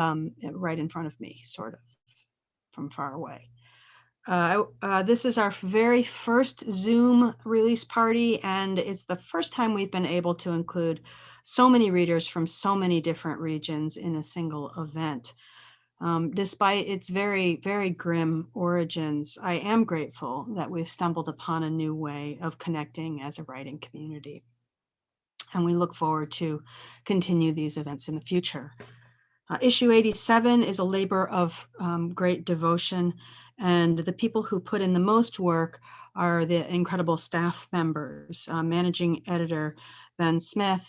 right in front of me, sort of from far away. This is our very first Zoom release party, and it's the first time we've been able to include so many readers from so many different regions in a single event. Despite its very, very grim origins, I am grateful that we've stumbled upon a new way of connecting as a writing community. And we look forward to continue these events in the future. Issue 87 is a labor of great devotion, and the people who put in the most work are the incredible staff members, managing editor Ben Smith,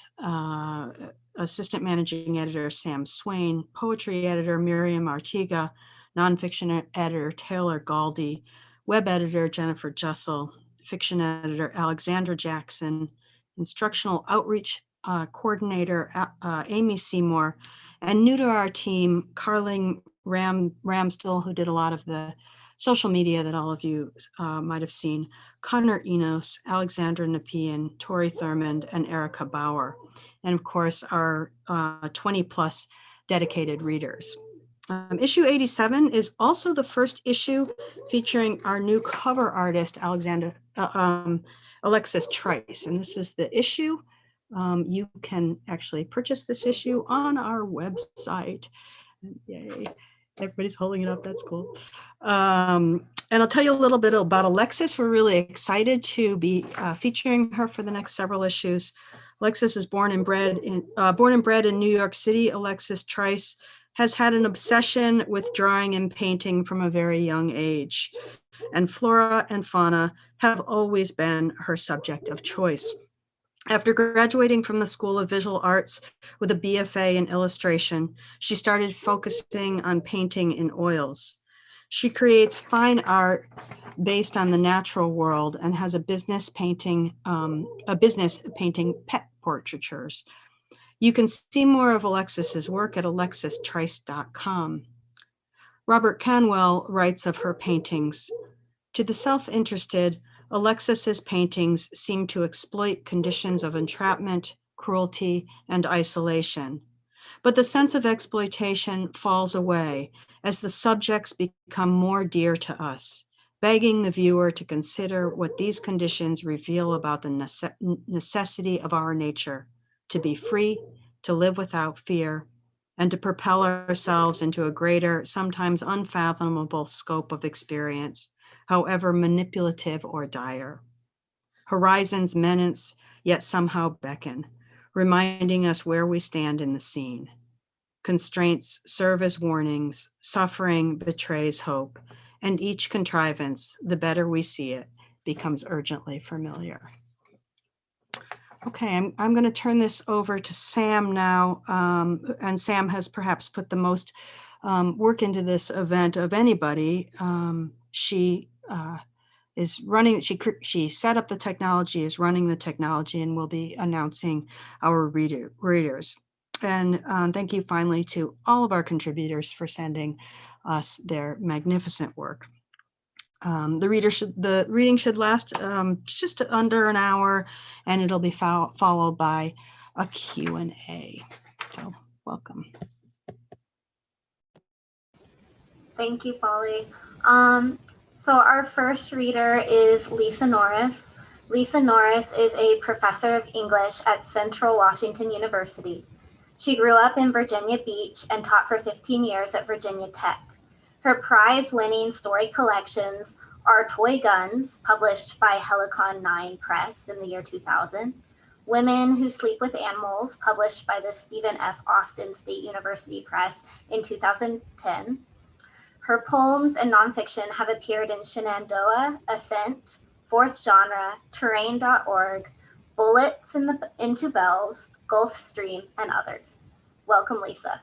assistant managing editor Sam Swain, poetry editor Miriam Artiga, nonfiction editor Taylor Galdi, web editor Jennifer Jessel, fiction editor Alexandra Jackson, instructional outreach coordinator Amy Seymour, and new to our team, Carling Ramsdell, who did a lot of the social media that all of you might have seen, Connor Enos, Alexandra Nepean, Tori Thurmond, and Erica Bauer. And of course, our 20 plus dedicated readers. Issue 87 is also the first issue featuring our new cover artist, Alexis Trice. And this is the issue. You can actually purchase this issue on our website. Yay, everybody's holding it up, that's cool. And I'll tell you a little bit about Alexis. We're really excited to be featuring her for the next several issues. Alexis is born and bred in New York City. Alexis Trice has had an obsession with drawing and painting from a very young age, and flora and fauna have always been her subject of choice. After graduating from the School of Visual Arts with a BFA in illustration, she started focusing on painting in oils. She creates fine art based on the natural world and has a business painting pet portraitures. You can see more of Alexis's work at alexistrice.com. Robert Canwell writes of her paintings, "To the self-interested, Alexis's paintings seem to exploit conditions of entrapment, cruelty, and isolation. But the sense of exploitation falls away as the subjects become more dear to us, begging the viewer to consider what these conditions reveal about the necessity of our nature, to be free, to live without fear, and to propel ourselves into a greater, sometimes unfathomable scope of experience, however manipulative or dire. Horizons menace, yet somehow beckon, reminding us where we stand in the scene. Constraints serve as warnings, suffering betrays hope, and each contrivance, the better we see it, becomes urgently familiar." Okay, I'm going to turn this over to Sam now, and Sam has perhaps put the most work into this event of anybody. She is running, she set up the technology, is running the technology, and will be announcing our readers. And thank you finally to all of our contributors for sending us their magnificent work. The reading should last just under an hour, and it'll be followed by a Q&A. So welcome. Thank you, Polly. So our first reader is Lisa Norris. Lisa Norris is a professor of English at Central Washington University. She grew up in Virginia Beach and taught for 15 years at Virginia Tech. Her prize-winning story collections are Toy Guns, published by Helicon 9 Press in the year 2000, Women Who Sleep with Animals, published by the Stephen F. Austin State University Press in 2010. Her poems and nonfiction have appeared in Shenandoah, Ascent, Fourth Genre, Terrain.org, Bullets into Bells, Gulfstream, and others. Welcome, Lisa.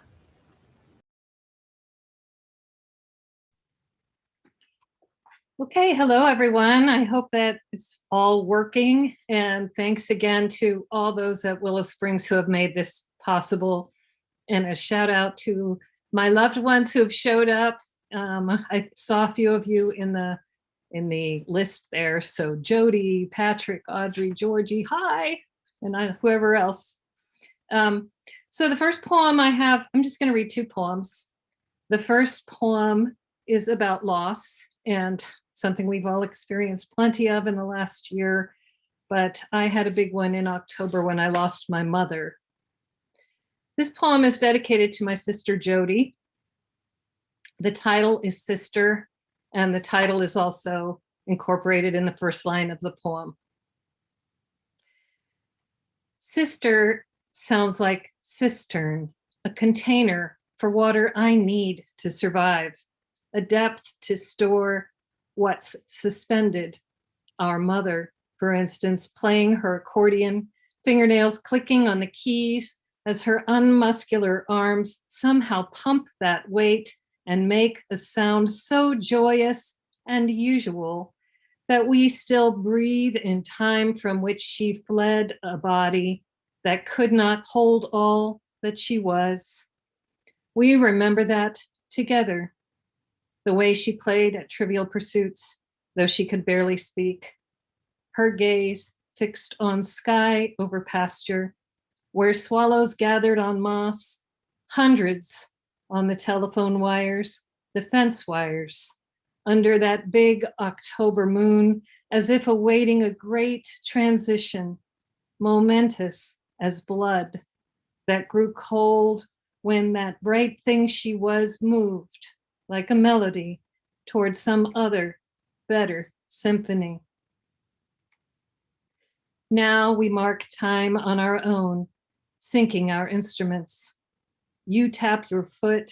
Okay, hello everyone. I hope that it's all working, and thanks again to all those at Willow Springs who have made this possible, and a shout out to my loved ones who have showed up. I saw a few of you in the list there, so Jody, Patrick, Audrey, Georgie, hi, and whoever else. So the first poem I have, I'm just going to read two poems. The first poem is about loss and something we've all experienced plenty of in the last year, but I had a big one in October when I lost my mother. This poem is dedicated to my sister Jody. The title is Sister, and the title is also incorporated in the first line of the poem. Sister sounds like cistern, a container for water I need to survive, a depth to store what's suspended. Our mother, for instance, playing her accordion, fingernails clicking on the keys as her unmuscular arms somehow pump that weight and make a sound so joyous and usual that we still breathe in time from which she fled a body that could not hold all that she was. We remember that together, the way she played at Trivial Pursuits, though she could barely speak. Her gaze fixed on sky over pasture, where swallows gathered on moss, hundreds on the telephone wires, the fence wires, under that big October moon, as if awaiting a great transition, momentous as blood, that grew cold when that bright thing she was moved, like a melody, towards some other, better symphony. Now we mark time on our own, syncing our instruments. You tap your foot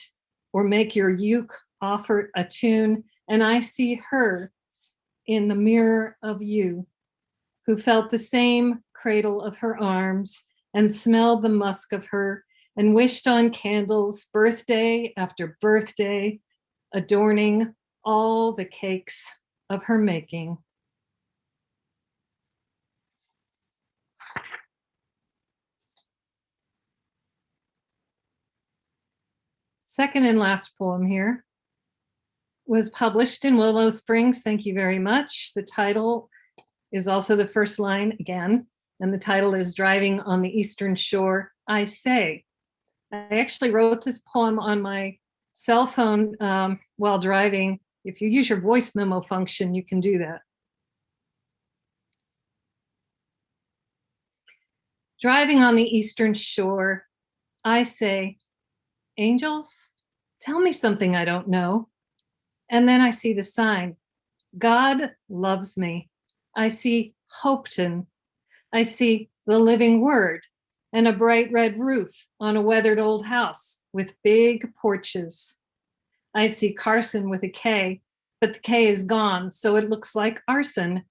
or make your uke offer a tune, and I see her in the mirror of you, who felt the same cradle of her arms and smelled the musk of her and wished on candles birthday after birthday, adorning all the cakes of her making. Second and last poem here was published in Willow Springs. Thank you very much. The title is also the first line again, and the title is Driving on the Eastern Shore, I Say. I actually wrote this poem on my cell phone while driving. If you use your voice memo function, you can do that. Driving on the Eastern Shore, I say, angels, tell me something I don't know. And then I see the sign, God loves me. I see Hopeton. I see the living word and a bright red roof on a weathered old house with big porches. I see Carson with a K, but the K is gone, so it looks like arson.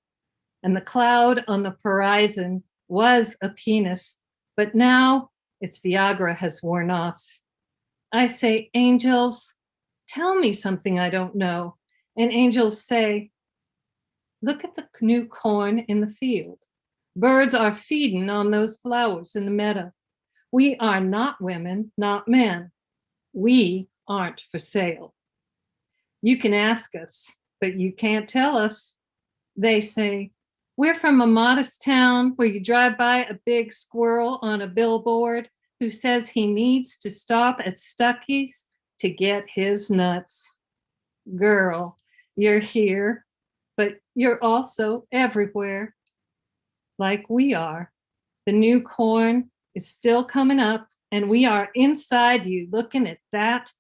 And the cloud on the horizon was a penis, but now its Viagra has worn off. I say, angels, tell me something I don't know. And angels say, look at the new corn in the field. Birds are feeding on those flowers in the meadow. We are not women, not men. We aren't for sale. You can ask us, but you can't tell us. They say, we're from a modest town where you drive by a big squirrel on a billboard who says he needs to stop at Stuckey's to get his nuts. Girl, you're here, but you're also everywhere, like we are. The new corn is still coming up, and we are inside you looking at that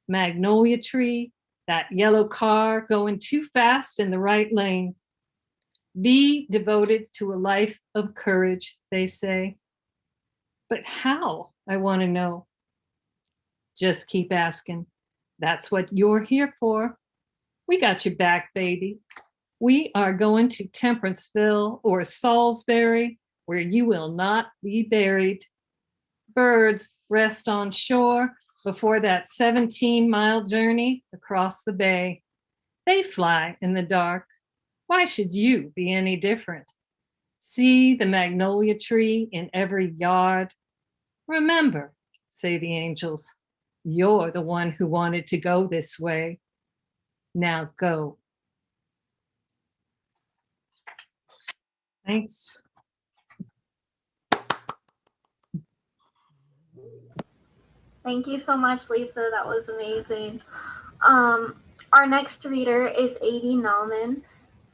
magnolia tree, that yellow car going too fast in the right lane. Be devoted to a life of courage, they say. But how, I want to know. Just keep asking. That's what you're here for. We got your back, baby. We are going to Temperanceville or Salisbury, where you will not be buried. Birds rest on shore before that 17-mile journey across the bay. They fly in the dark. Why should you be any different? See the magnolia tree in every yard. Remember, say the angels, you're the one who wanted to go this way. Now go. Thanks. Thank you so much, Lisa. That was amazing. Our next reader is A.D. Nauman.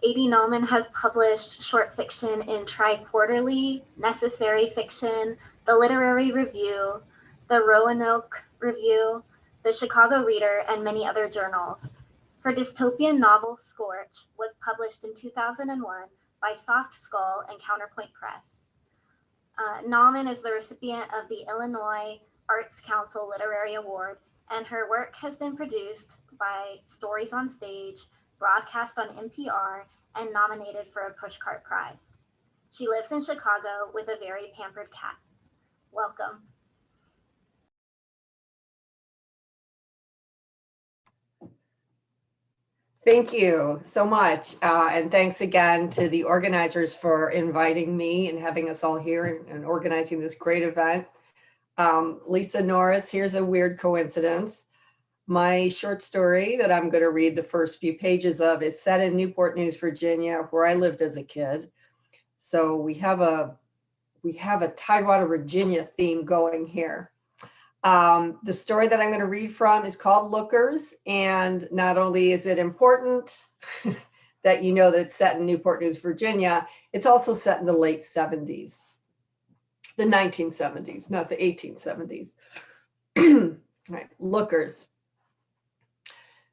A.D. Nauman has published short fiction in Tri-Quarterly, Necessary Fiction, The Literary Review, the Roanoke Review, the Chicago Reader, and many other journals. Her dystopian novel Scorch was published in 2001 by Soft Skull and Counterpoint Press. Nauman is the recipient of the Illinois Arts Council Literary Award, and her work has been produced by Stories on Stage, broadcast on NPR, and nominated for a Pushcart Prize. She lives in Chicago with a very pampered cat. Welcome. Thank you so much. And thanks again to the organizers for inviting me and having us all here and organizing this great event. Lisa Norris, here's a weird coincidence. My short story that I'm going to read the first few pages of is set in Newport News, Virginia, where I lived as a kid. So we have a Tidewater, Virginia theme going here. The story that I'm going to read from is called Lookers, and not only is it important that you know that it's set in Newport News, Virginia, it's also set in the late 70s, the 1970s, not the 1870s. All right, Lookers.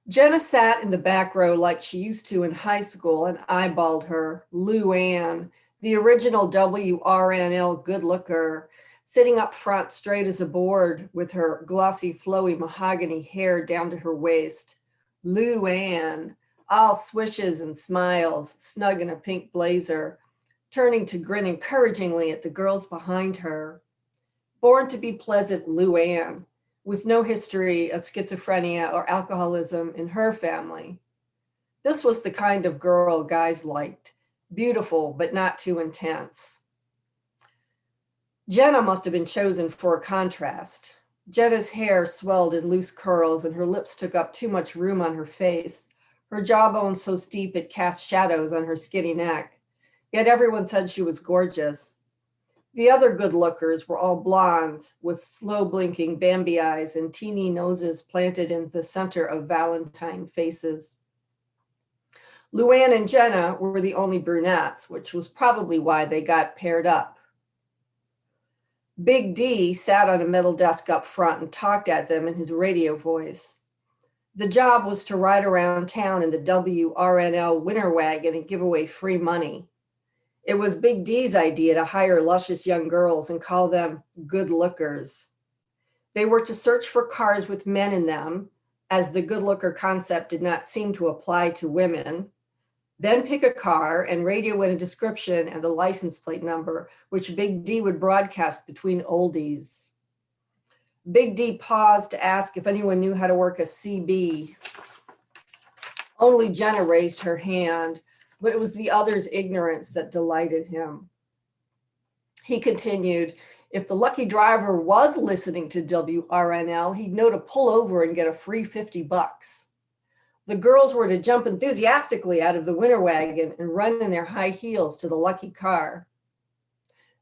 Jenna sat in the back row like she used to in high school and eyeballed her, Lou Ann, the original WRNL good looker, sitting up front straight as a board with her glossy, flowy mahogany hair down to her waist. Lou Ann, all swishes and smiles, snug in a pink blazer, turning to grin encouragingly at the girls behind her. Born to be pleasant Lou Ann, with no history of schizophrenia or alcoholism in her family. This was the kind of girl guys liked, beautiful but not too intense. Jenna must have been chosen for a contrast. Jenna's hair swelled in loose curls and her lips took up too much room on her face, her jawbone so steep it cast shadows on her skinny neck. Yet everyone said she was gorgeous. The other good lookers were all blondes with slow blinking Bambi eyes and teeny noses planted in the center of Valentine faces. Luann and Jenna were the only brunettes, which was probably why they got paired up. Big D sat on a metal desk up front and talked at them in his radio voice. The job was to ride around town in the WRNL winter wagon and give away free money. It was Big D's idea to hire luscious young girls and call them good lookers. They were to search for cars with men in them, as the good looker concept did not seem to apply to women. Then pick a car and radio in a description and the license plate number, which Big D would broadcast between oldies. Big D paused to ask if anyone knew how to work a CB. Only Jenna raised her hand, but it was the other's ignorance that delighted him. He continued, if the lucky driver was listening to WRNL, he'd know to pull over and get a free $50. The girls were to jump enthusiastically out of the winter wagon and run in their high heels to the lucky car.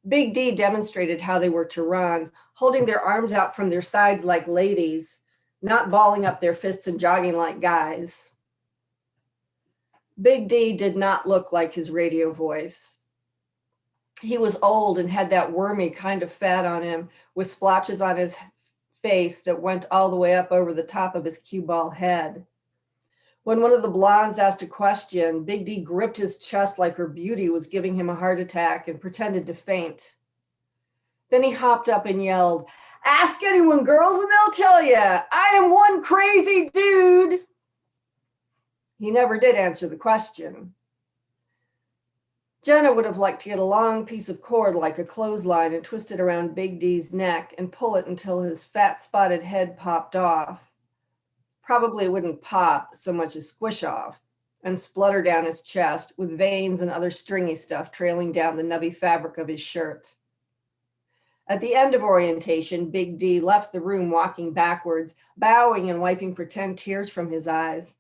Big D demonstrated how they were to run, holding their arms out from their sides like ladies, not balling up their fists and jogging like guys. Big D did not look like his radio voice. He was old and had that wormy kind of fat on him with splotches on his face that went all the way up over the top of his cue ball head. When one of the blondes asked a question, Big D gripped his chest like her beauty was giving him a heart attack and pretended to faint. Then he hopped up and yelled, ask anyone, girls, and they'll tell you, I am one crazy dude. He never did answer the question. Jenna would have liked to get a long piece of cord like a clothesline and twist it around Big D's neck and pull it until his fat spotted head popped off. Probably it wouldn't pop so much as squish off and splutter down his chest with veins and other stringy stuff trailing down the nubby fabric of his shirt. At the end of orientation, Big D left the room walking backwards, bowing and wiping pretend tears from his eyes.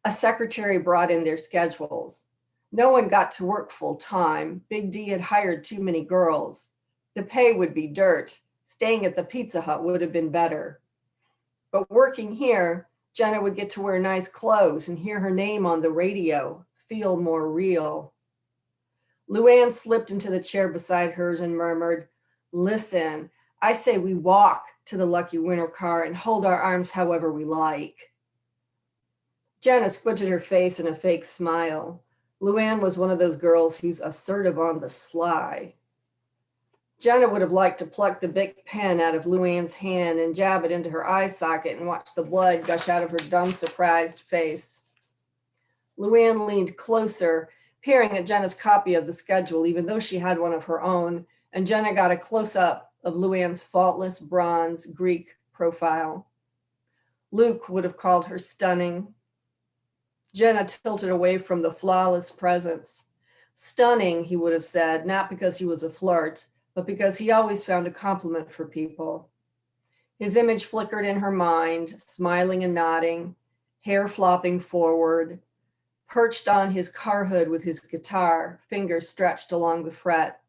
A secretary brought in their schedules. No one got to work full time. Big D had hired too many girls. The pay would be dirt, Staying at the Pizza Hut would have been better. But working here, Jenna would get to wear nice clothes and hear her name on the radio, feel more real. Luann slipped into the chair beside hers and murmured, "Listen, I say we walk to the lucky winter car and hold our arms however we like." Jenna squinted her face in a fake smile. Luann was one of those girls who's assertive on the sly. Jenna would have liked to pluck the big pen out of Luann's hand and jab it into her eye socket and watch the blood gush out of her dumb, surprised face. Luann leaned closer, peering at Jenna's copy of the schedule, even though she had one of her own, and Jenna got a close-up of Luann's faultless bronze Greek profile. Luke would have called her stunning. Jenna tilted away from the flawless presence. Stunning, he would have said, not because he was a flirt, but because he always found a compliment for people. His image flickered in her mind, smiling and nodding, hair flopping forward, perched on his car hood with his guitar, fingers stretched along the fret.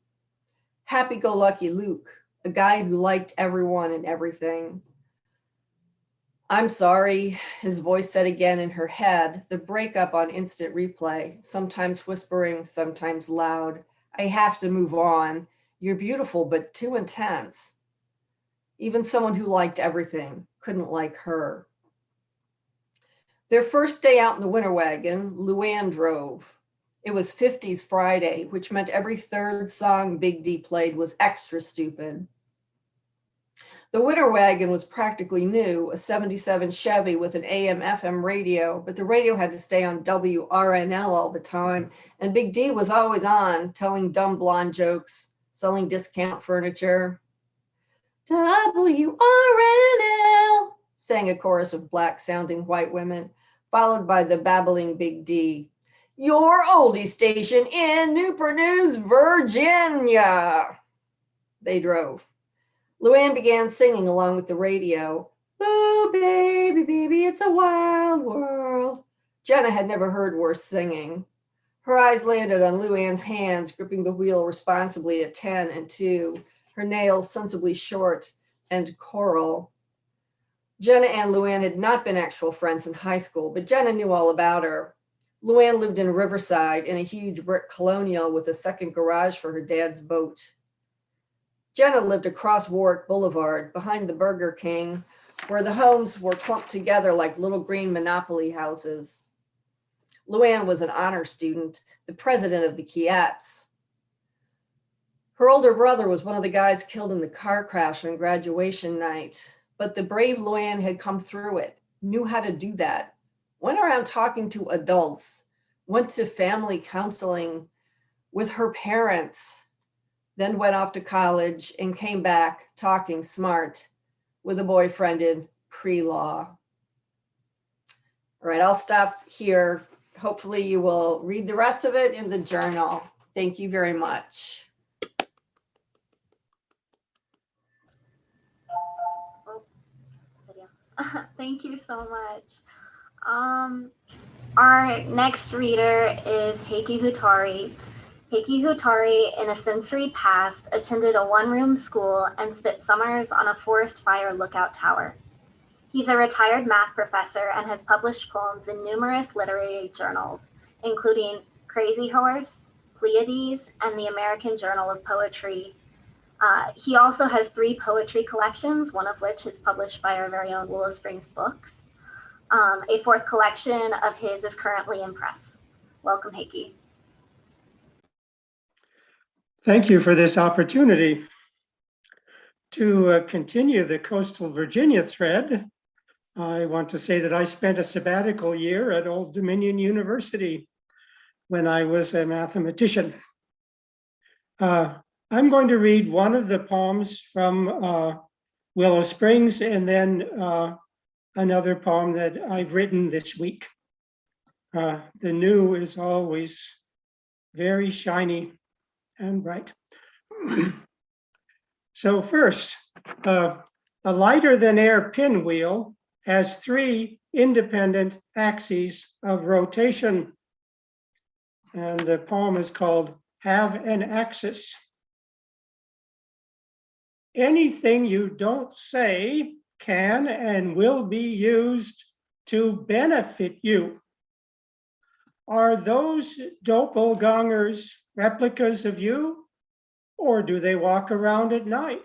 Happy-go-lucky Luke, a guy who liked everyone and everything. "I'm sorry," his voice said again in her head, the breakup on instant replay, sometimes whispering, sometimes loud. "I have to move on. You're beautiful, but too intense." Even someone who liked everything couldn't like her. Their first day out in the winter wagon, Luann drove. It was 50s Friday, which meant every third song Big D played was extra stupid. The winter wagon was practically new, a 77 Chevy with an AM/FM radio, but the radio had to stay on WRNL all the time, and Big D was always on, telling dumb blonde jokes, selling discount furniture. "WRNL," sang a chorus of black-sounding white women, followed by the babbling Big D. "Your oldie station in Newport News, Virginia." They drove. Luann began singing along with the radio. "Ooh, baby, baby, it's a wild world." Jenna had never heard worse singing. Her eyes landed on Luann's hands, gripping the wheel responsibly at 10 and 2, her nails sensibly short and coral. Jenna and Luann had not been actual friends in high school, but Jenna knew all about her. Luann lived in Riverside in a huge brick colonial with a second garage for her dad's boat. Jenna lived across Warwick Boulevard, behind the Burger King, where the homes were clumped together like little green Monopoly houses. Luann was an honor student, the president of the Kiats. Her older brother was one of the guys killed in the car crash on graduation night, but the brave Luann had come through it, knew how to do that, went around talking to adults, went to family counseling with her parents, then went off to college and came back talking smart with a boyfriend in pre-law. All right, I'll stop here. Hopefully you will read the rest of it in the journal. Thank you very much. Oh, video. Thank you so much. Our next reader is Heikki Huotari. Heikki Huotari, in a century past, attended a one-room school and spent summers on a forest fire lookout tower. He's a retired math professor and has published poems in numerous literary journals, including Crazy Horse, Pleiades, and the American Journal of Poetry. He also has 3 poetry collections, one of which is published by our very own Willow Springs Books. A 4th collection of his is currently in press. Welcome, Heikki. Thank you for this opportunity. To continue the coastal Virginia thread, I want to say that I spent a sabbatical year at Old Dominion University when I was a mathematician. I'm going to read one of the poems from Willow Springs and then another poem that I've written this week. The new is always very shiny and bright. So first, a lighter than air pinwheel has 3 independent axes of rotation. And the poem is called Have an Axis. anything you don't say can and will be used to benefit you. Are those doppelgangers replicas of you, or do they walk around at night?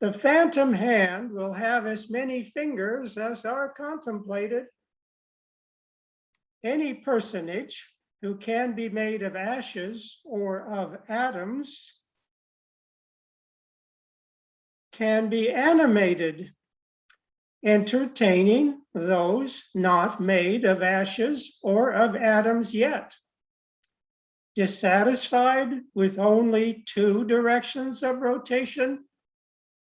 The phantom hand will have as many fingers as are contemplated. Any personage who can be made of ashes or of atoms can be animated, entertaining those not made of ashes or of atoms yet. Dissatisfied with only 2 directions of rotation,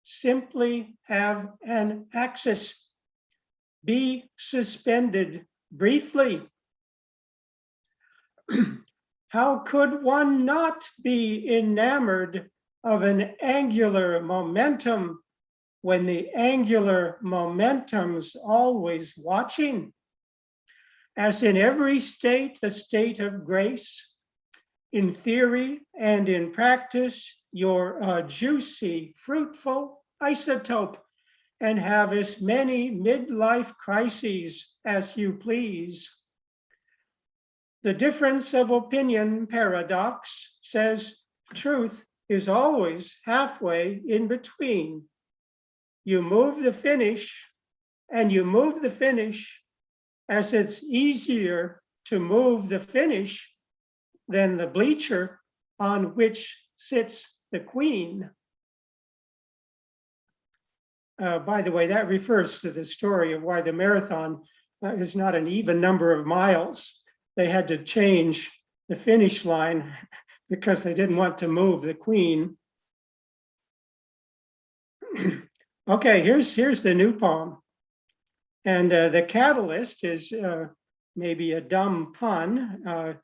simply have an axis. Be suspended briefly. How could one not be enamored of an angular momentum when the angular momentum's always watching? As in every state, a state of grace, in theory and in practice, you're a juicy, fruitful isotope and have as many midlife crises as you please. The difference of opinion paradox says truth is always halfway in between. You move the finish, and you move the finish as it's easier to move the finish than the bleacher on which sits the queen. By the way, that refers to the story of why the marathon is not an even number of miles. They had to change the finish line because they didn't want to move the queen. Okay, here's the new poem. And the catalyst is maybe a dumb pun,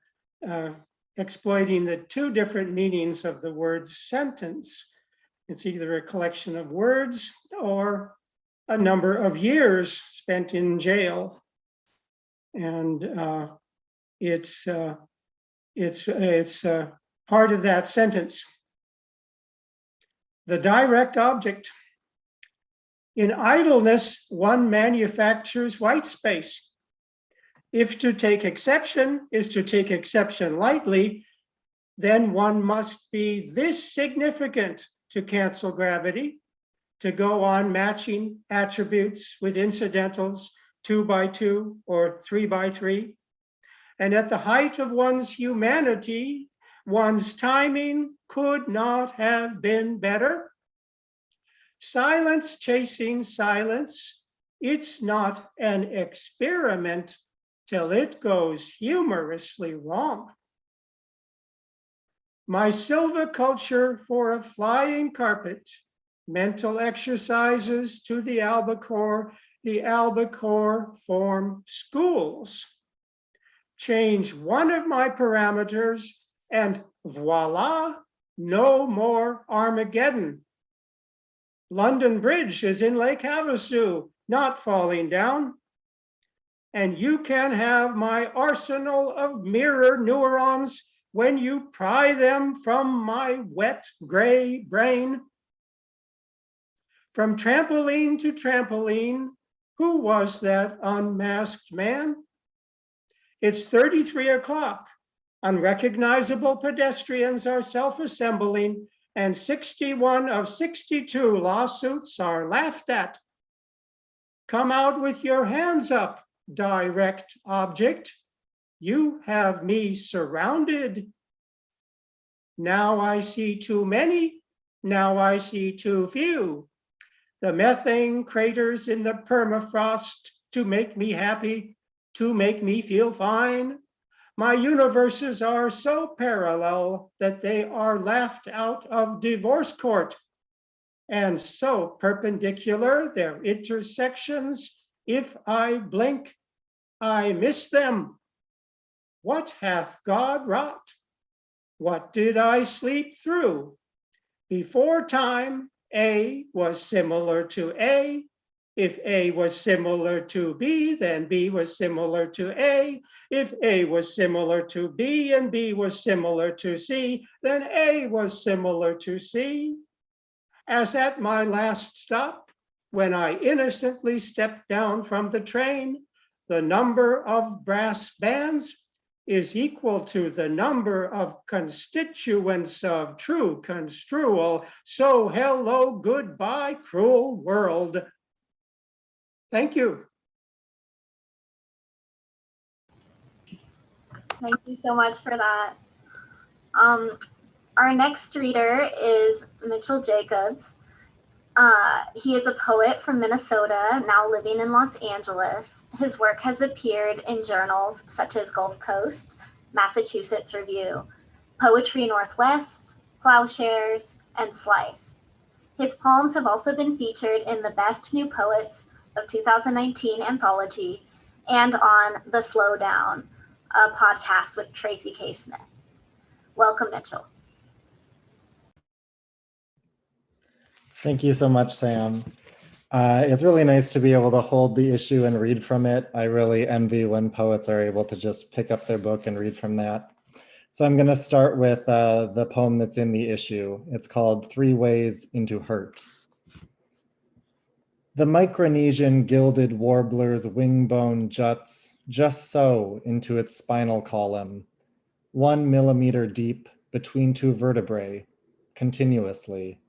exploiting the 2 different meanings of the word sentence. It's either a collection of words or a number of years spent in jail. And it's part of that sentence. The direct object. In idleness, one manufactures white space. If to take exception is to take exception lightly, then one must be this significant to cancel gravity, to go on matching attributes with incidentals 2 by 2 or 3 by 3. And at the height of one's humanity, one's timing could not have been better. Silence chasing silence, it's not an experiment till it goes humorously wrong. My silviculture for a flying carpet, mental exercises to the albacore form schools. Change one of my parameters and voila, no more Armageddon. London Bridge is in Lake Havasu, not falling down. And you can have my arsenal of mirror neurons when you pry them from my wet gray brain. From trampoline to trampoline, who was that unmasked man? It's 33 o'clock. Unrecognizable pedestrians are self-assembling, and 61 of 62 lawsuits are laughed at. Come out with your hands up, direct object. You have me surrounded. Now I see too many, now I see too few. The methane craters in the permafrost to make me happy, to make me feel fine. My universes are so parallel that they are laughed out of divorce court, and so perpendicular their intersections, if I blink, I miss them. What hath God wrought? What did I sleep through? Before time, A was similar to A. If A was similar to B, then B was similar to A. If A was similar to B and B was similar to C, then A was similar to C. as at my last stop, when I innocently stepped down from the train, the number of brass bands is equal to the number of constituents of true construal. So hello, goodbye, cruel world. Thank you. Thank you so much for that. Our next reader is Mitchell Jacobs. He is a poet from Minnesota, now living in Los Angeles. His work has appeared in journals such as Gulf Coast, Massachusetts Review, Poetry Northwest, Plowshares, and Slice. His poems have also been featured in the Best New Poets of 2019 anthology and on The Slowdown, a podcast with Tracy K. Smith. Welcome, Mitchell. Thank you so much, Sam. It's really nice to be able to hold the issue and read from it. I really envy when poets are able to just pick up their book and read from that. So I'm going to start with the poem that's in the issue. It's called 3 Ways into Hurt. The Micronesian gilded warbler's wingbone juts just so into its spinal column, 1 millimeter deep between 2 vertebrae, continuously.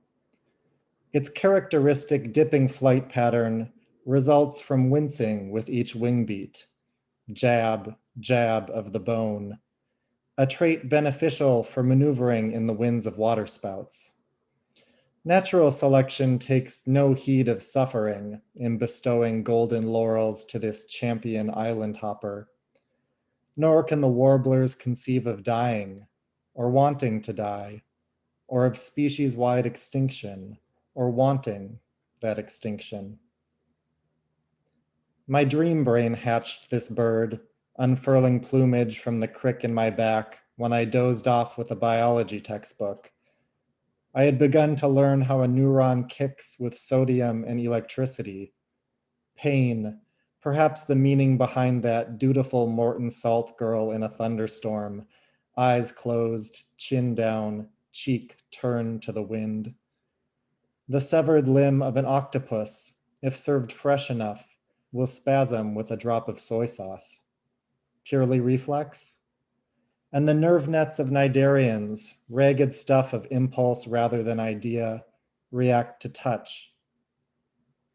Its characteristic dipping flight pattern results from wincing with each wing beat, jab, jab of the bone, a trait beneficial for maneuvering in the winds of waterspouts. Natural selection takes no heed of suffering in bestowing golden laurels to this champion island hopper, nor can the warblers conceive of dying, or wanting to die, or of species-wide extinction, or wanting that extinction. My dream brain hatched this bird, unfurling plumage from the crick in my back when I dozed off with a biology textbook. I had begun to learn how a neuron kicks with sodium and electricity. Pain, perhaps the meaning behind that dutiful Morton Salt girl in a thunderstorm, eyes closed, chin down, cheek turned to the wind. The severed limb of an octopus, if served fresh enough, will spasm with a drop of soy sauce. Purely reflex? And the nerve nets of cnidarians, ragged stuff of impulse rather than idea, react to touch.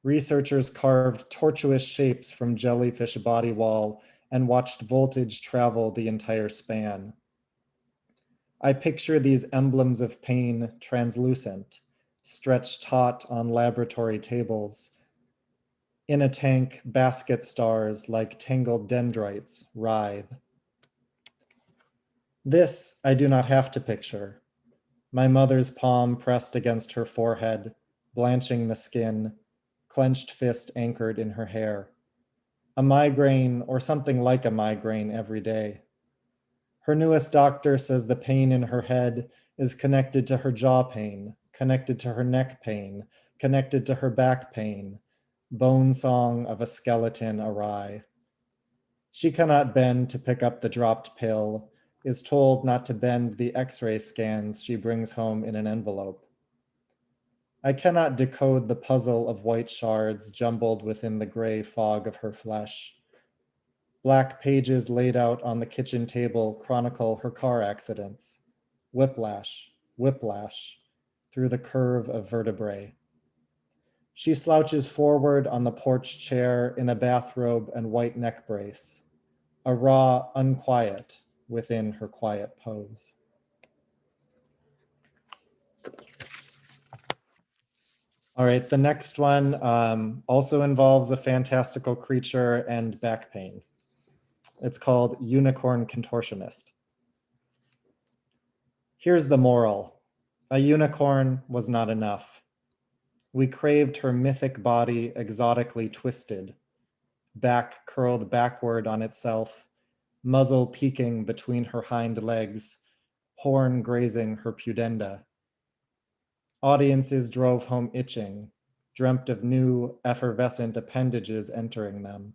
Researchers carved tortuous shapes from jellyfish body wall and watched voltage travel the entire span. I picture these emblems of pain translucent, stretched taut on laboratory tables. In a tank, basket stars like tangled dendrites writhe. This I do not have to picture. My mother's palm pressed against her forehead, blanching the skin, clenched fist anchored in her hair. A migraine or something like a migraine every day. Her newest doctor says the pain in her head is connected to her jaw pain, connected to her neck pain, connected to her back pain, bone song of a skeleton awry. She cannot bend to pick up the dropped pill, is told not to bend the x-ray scans she brings home in an envelope. I cannot decode the puzzle of white shards jumbled within the gray fog of her flesh. Black pages laid out on the kitchen table chronicle her car accidents. Whiplash, whiplash, through the curve of vertebrae. She slouches forward on the porch chair in a bathrobe and white neck brace, a raw unquiet within her quiet pose. All right, the next one also involves a fantastical creature and back pain. It's called Unicorn Contortionist. Here's the moral. A unicorn was not enough. We craved her mythic body exotically twisted, back curled backward on itself, muzzle peeking between her hind legs, horn grazing her pudenda. Audiences drove home itching, dreamt of new, effervescent appendages entering them.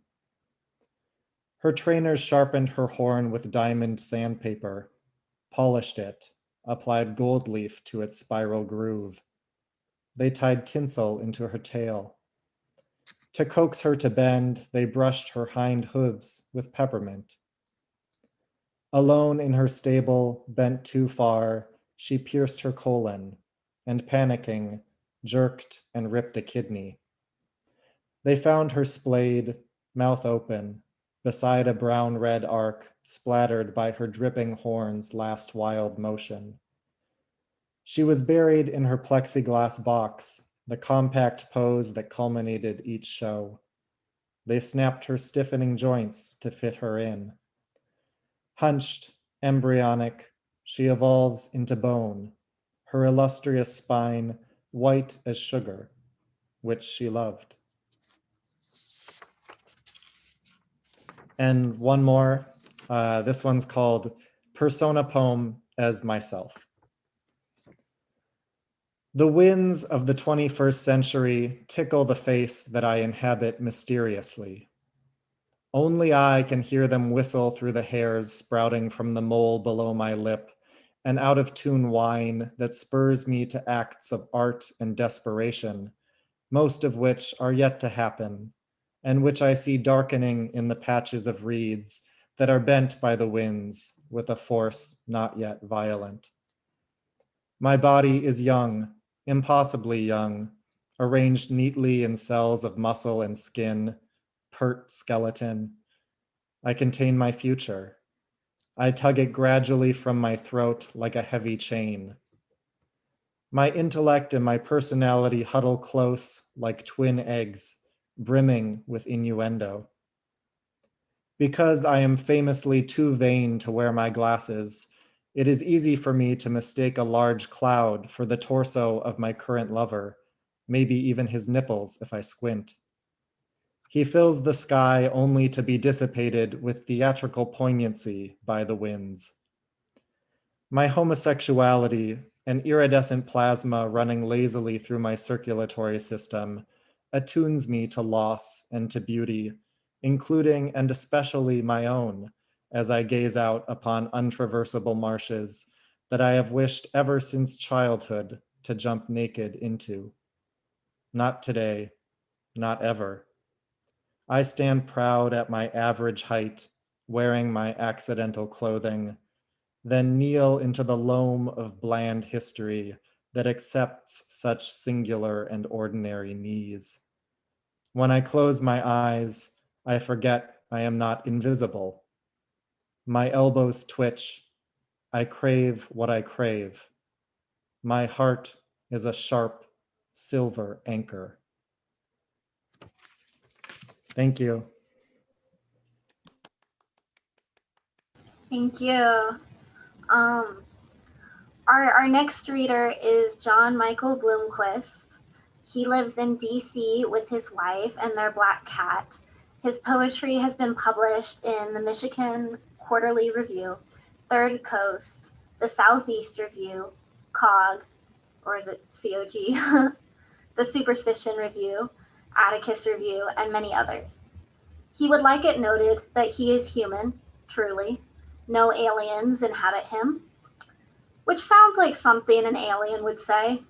Her trainers sharpened her horn with diamond sandpaper, polished it, applied gold leaf to its spiral groove. They tied tinsel into her tail. To coax her to bend, they brushed her hind hooves with peppermint. Alone in her stable, bent too far, she pierced her colon, and panicking, jerked and ripped a kidney. They found her splayed, mouth open, beside a brown-red arc splattered by her dripping horn's last wild motion. She was buried in her plexiglass box, the compact pose that culminated each show. They snapped her stiffening joints to fit her in. Hunched, embryonic, she evolves into bone, her illustrious spine white as sugar, which she loved. And one more, this one's called Persona Poem as Myself. The winds of the 21st century tickle the face that I inhabit mysteriously. Only I can hear them whistle through the hairs sprouting from the mole below my lip, an out-of-tune whine that spurs me to acts of art and desperation, most of which are yet to happen, and which I see darkening in the patches of reeds that are bent by the winds with a force not yet violent. My body is young, impossibly young, arranged neatly in cells of muscle and skin, pert skeleton. I contain my future. I tug it gradually from my throat like a heavy chain. My intellect and my personality huddle close like twin eggs, brimming with innuendo. Because I am famously too vain to wear my glasses, it is easy for me to mistake a large cloud for the torso of my current lover, maybe even his nipples if I squint. He fills the sky only to be dissipated with theatrical poignancy by the winds. My homosexuality, an iridescent plasma running lazily through my circulatory system, attunes me to loss and to beauty, including and especially my own, as I gaze out upon untraversable marshes that I have wished ever since childhood to jump naked into. Not today, not ever. I stand proud at my average height, wearing my accidental clothing, then kneel into the loam of bland history that accepts such singular and ordinary knees. When I close my eyes, I forget I am not invisible. My elbows twitch. I crave what I crave. My heart is a sharp silver anchor. Thank you. Thank you. Our next reader is John Michael Bloomquist. He lives in DC with his wife and their black cat. His poetry has been published in the Michigan Quarterly Review, Third Coast, the Southeast Review, COG, or is it COG, the Superstition Review, Atticus Review, and many others. He would like it noted that he is human, truly. No aliens inhabit him, which sounds like something an alien would say.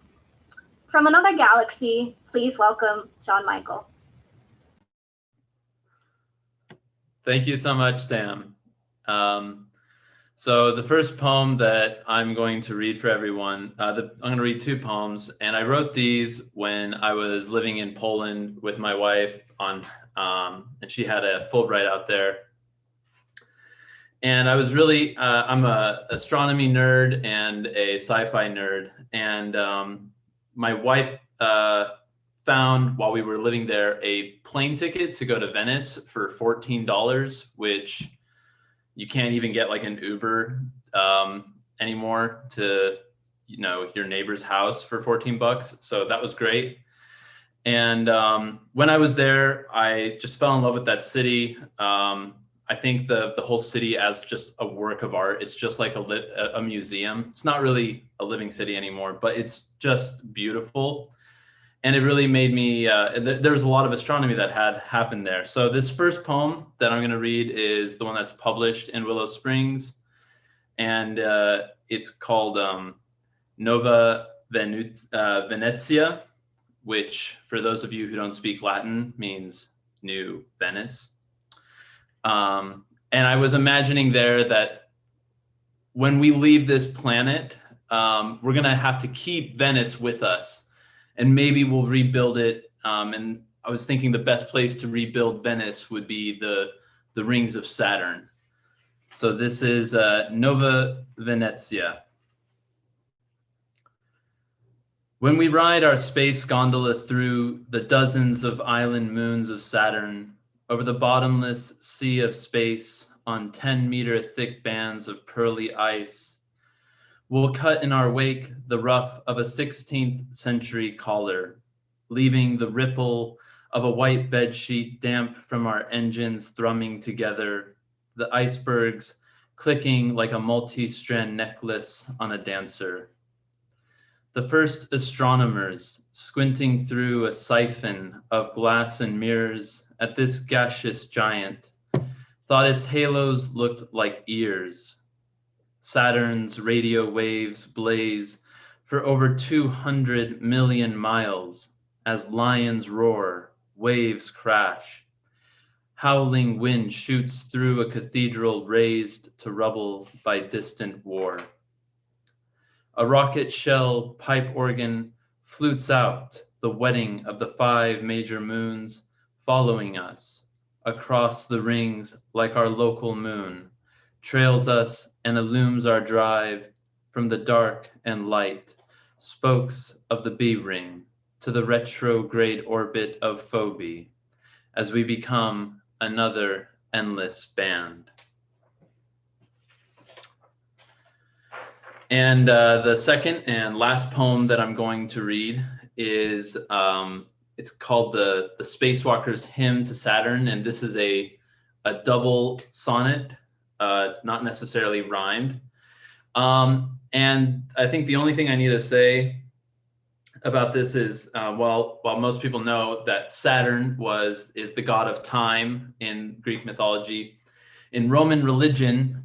From another galaxy, please welcome John Michael. Thank you so much, Sam. So the first poem that I'm going to read for everyone, I'm going to read two poems, and I wrote these when I was living in Poland with my wife and she had a Fulbright out there. And I was really, I'm a astronomy nerd and a sci-fi nerd. And my wife found, while we were living there, a plane ticket to go to Venice for $14, which you can't even get like an Uber anymore to, you know, your neighbor's house for 14 bucks. So that was great. And when I was there, I just fell in love with that city. I think the whole city as just a work of art. It's just like a museum. It's not really a living city anymore, but it's just beautiful. And it really made me, there was a lot of astronomy that had happened there. So this first poem that I'm going to read is the one that's published in Willow Springs. And it's called Nova Venezia. which for those of you who don't speak Latin means New Venice. And I was imagining there that when we leave this planet, we're gonna have to keep Venice with us, and maybe we'll rebuild it. And I was thinking the best place to rebuild Venice would be the rings of Saturn. So this is Nova Venezia. When we ride our space gondola through the dozens of island moons of Saturn, over the bottomless sea of space on 10-meter thick bands of pearly ice, we'll cut in our wake the rough of a 16th century collar, leaving the ripple of a white bedsheet damp from our engines thrumming together, the icebergs clicking like a multi-strand necklace on a dancer. The first astronomers, squinting through a siphon of glass and mirrors at this gaseous giant, thought its halos looked like ears. Saturn's radio waves blaze for over 200 million miles as lions roar, waves crash. Howling wind shoots through a cathedral razed to rubble by distant war. A rocket shell pipe organ flutes out the wedding of the 5 major moons following us across the rings like our local moon, trails us and illumes our drive from the dark and light, spokes of the B ring to the retrograde orbit of Phoebe, as we become another endless band. And the second and last poem that I'm going to read is, it's called the Spacewalker's Hymn to Saturn, and this is a double sonnet, not necessarily rhymed. And I think the only thing I need to say about this is, while most people know that Saturn is the god of time in Greek mythology, in Roman religion,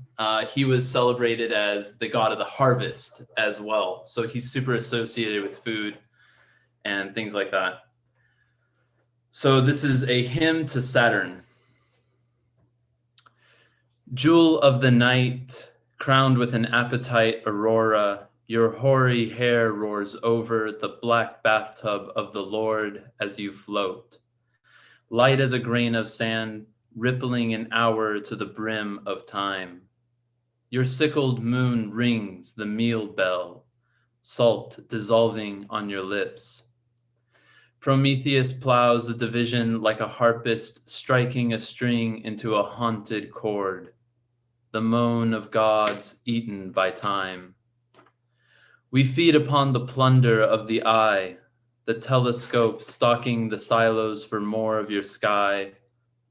he was celebrated as the god of the harvest as well. So he's super associated with food and things like that. So this is a hymn to Saturn. Jewel of the night, crowned with an appetite aurora, your hoary hair roars over the black bathtub of the Lord as you float. Light as a grain of sand, rippling an hour to the brim of time. Your sickled moon rings the meal bell, salt dissolving on your lips. Prometheus plows a division like a harpist striking a string into a haunted chord, the moan of gods eaten by time. We feed upon the plunder of the eye, the telescope stalking the silos for more of your sky,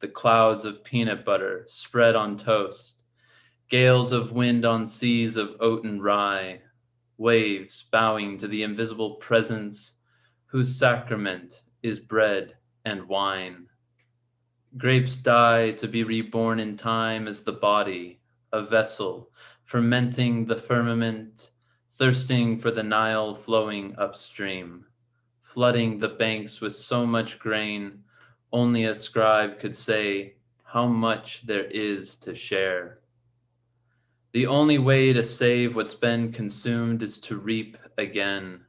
the clouds of peanut butter spread on toast, gales of wind on seas of oat and rye, waves bowing to the invisible presence whose sacrament is bread and wine. Grapes die to be reborn in time as the body, a vessel, fermenting the firmament, thirsting for the Nile flowing upstream, flooding the banks with so much grain, only a scribe could say how much there is to share. The only way to save what's been consumed is to reap again.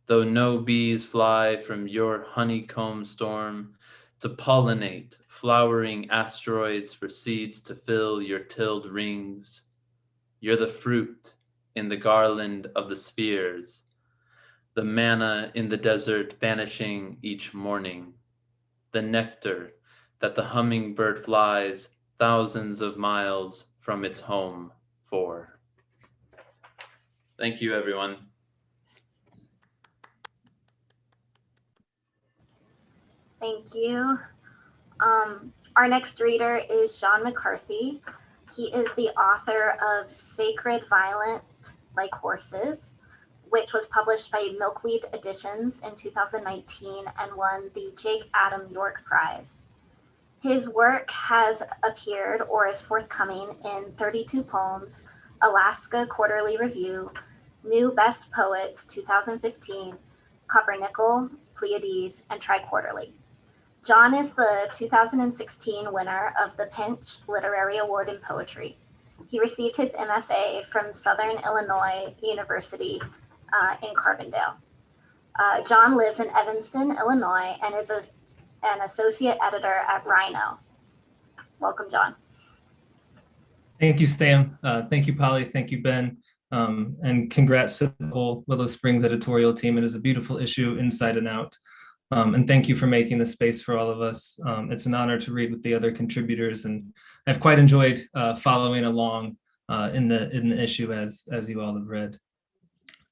Though no bees fly from your honeycomb storm to pollinate flowering asteroids for seeds to fill your tilled rings, you're the fruit in the garland of the spheres, the manna in the desert vanishing each morning, the nectar that the hummingbird flies thousands of miles from its home for. Thank you, everyone. Thank you. Our next reader is John McCarthy. He is the author of Sacred Violent Like Horses, which was published by Milkweed Editions in 2019 and won the Jake Adam York Prize. His work has appeared or is forthcoming in 32 Poems, Alaska Quarterly Review, New Best Poets 2015, Coppernickel, Pleiades, and Triquarterly. John is the 2016 winner of the Pinch Literary Award in Poetry. He received his MFA from Southern Illinois University in Carbondale. John lives in Evanston, Illinois, and is an associate editor at Rhino. Welcome, John. Thank you, Sam. Thank you, Polly. Thank you, Ben. And congrats to the whole Willow Springs editorial team. It is a beautiful issue inside and out. And thank you for making the space for all of us. It's an honor to read with the other contributors, and I've quite enjoyed following along in the issue as you all have read.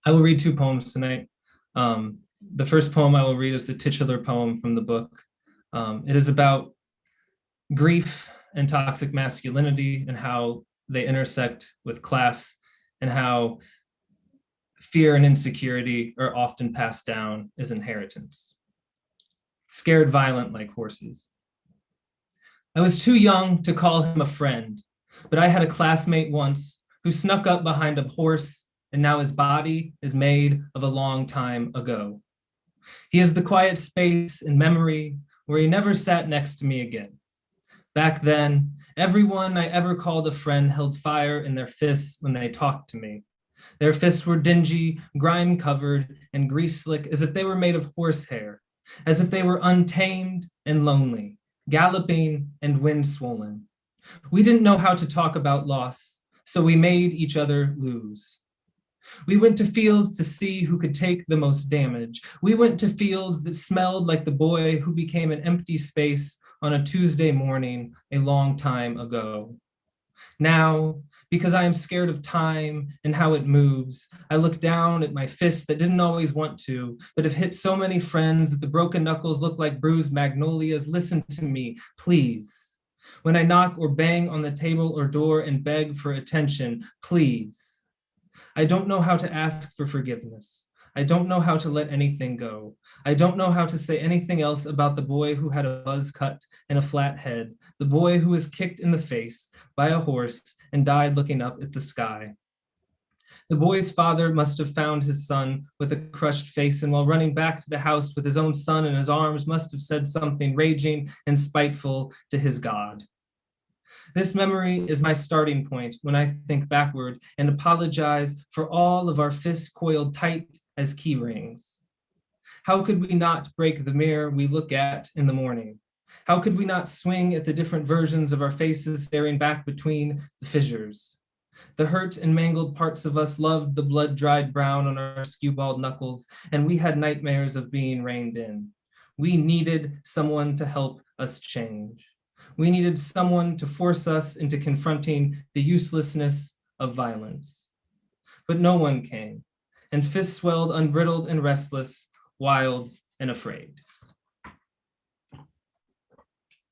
I will read 2 poems tonight. The first poem I will read is the titular poem from the book. It is about grief and toxic masculinity and how they intersect with class, and how fear and insecurity are often passed down as inheritance. Scared violent like horses. I was too young to call him a friend, but I had a classmate once who snuck up behind a horse, and now his body is made of a long time ago. He is the quiet space in memory where he never sat next to me again. Back then, everyone I ever called a friend held fire in their fists when they talked to me. Their fists were dingy, grime-covered, and grease-slick as if they were made of horsehair, as if they were untamed and lonely, galloping and wind-swollen. We didn't know how to talk about loss, so we made each other lose. We went to fields to see who could take the most damage. We went to fields that smelled like the boy who became an empty space on a Tuesday morning a long time ago. Now, because I am scared of time and how it moves, I look down at my fists that didn't always want to, but have hit so many friends that the broken knuckles look like bruised magnolias. Listen to me, please. When I knock or bang on the table or door and beg for attention, please. I don't know how to ask for forgiveness. I don't know how to let anything go. I don't know how to say anything else about the boy who had a buzz cut and a flat head, the boy who was kicked in the face by a horse and died looking up at the sky. The boy's father must have found his son with a crushed face, and while running back to the house with his own son in his arms, must have said something raging and spiteful to his God. This memory is my starting point when I think backward and apologize for all of our fists coiled tight as key rings. How could we not break the mirror we look at in the morning? How could we not swing at the different versions of our faces staring back between the fissures? The hurt and mangled parts of us loved the blood-dried brown on our skew-balled knuckles, and we had nightmares of being reined in. We needed someone to help us change. We needed someone to force us into confronting the uselessness of violence. But no one came, and fists swelled unbridled and restless, wild and afraid.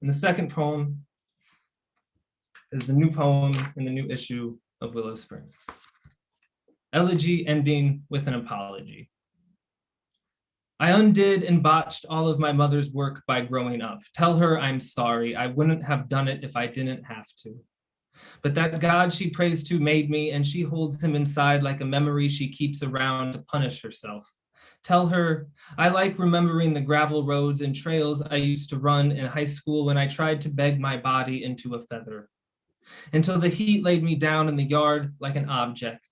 And the second poem is the new poem in the new issue of Willow Springs. Elegy ending with an apology. I undid and botched all of my mother's work by growing up. Tell her I'm sorry. I wouldn't have done it if I didn't have to. But that God she prays to made me, and she holds him inside like a memory she keeps around to punish herself. Tell her I like remembering the gravel roads and trails I used to run in high school when I tried to beg my body into a feather. Until the heat laid me down in the yard like an object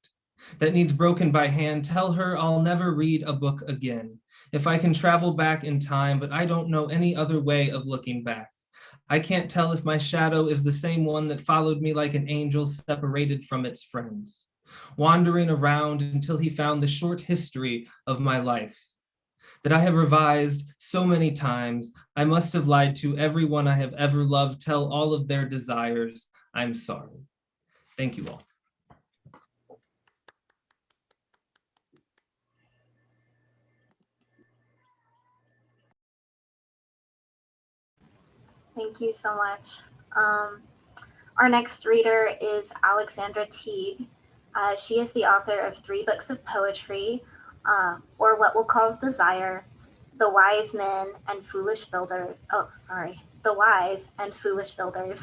that needs broken by hand. Tell her I'll never read a book again if I can travel back in time, but I don't know any other way of looking back. I can't tell if my shadow is the same one that followed me like an angel separated from its friends, wandering around until he found the short history of my life that I have revised so many times. I must have lied to everyone I have ever loved. Tell all of their desires I'm sorry. Thank you all. Thank you so much. Our next reader is Alexandra Teague. She is the author of 3 books of poetry, or what we'll call Desire, The Wise Men and Foolish Builders. The Wise and Foolish Builders,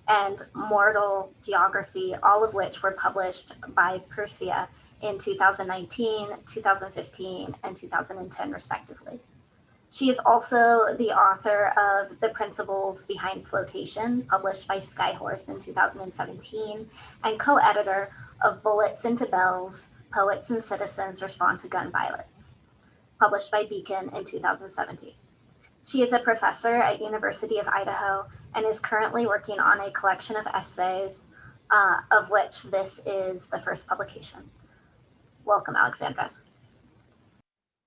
and Mortal Geography, all of which were published by Persia in 2019, 2015, and 2010, respectively. She is also the author of The Principles Behind Flotation, published by Skyhorse in 2017, and co-editor of Bullets into Bells, Poets and Citizens Respond to Gun Violence, published by Beacon in 2017. She is a professor at University of Idaho and is currently working on a collection of essays, of which this is the first publication. Welcome, Alexandra.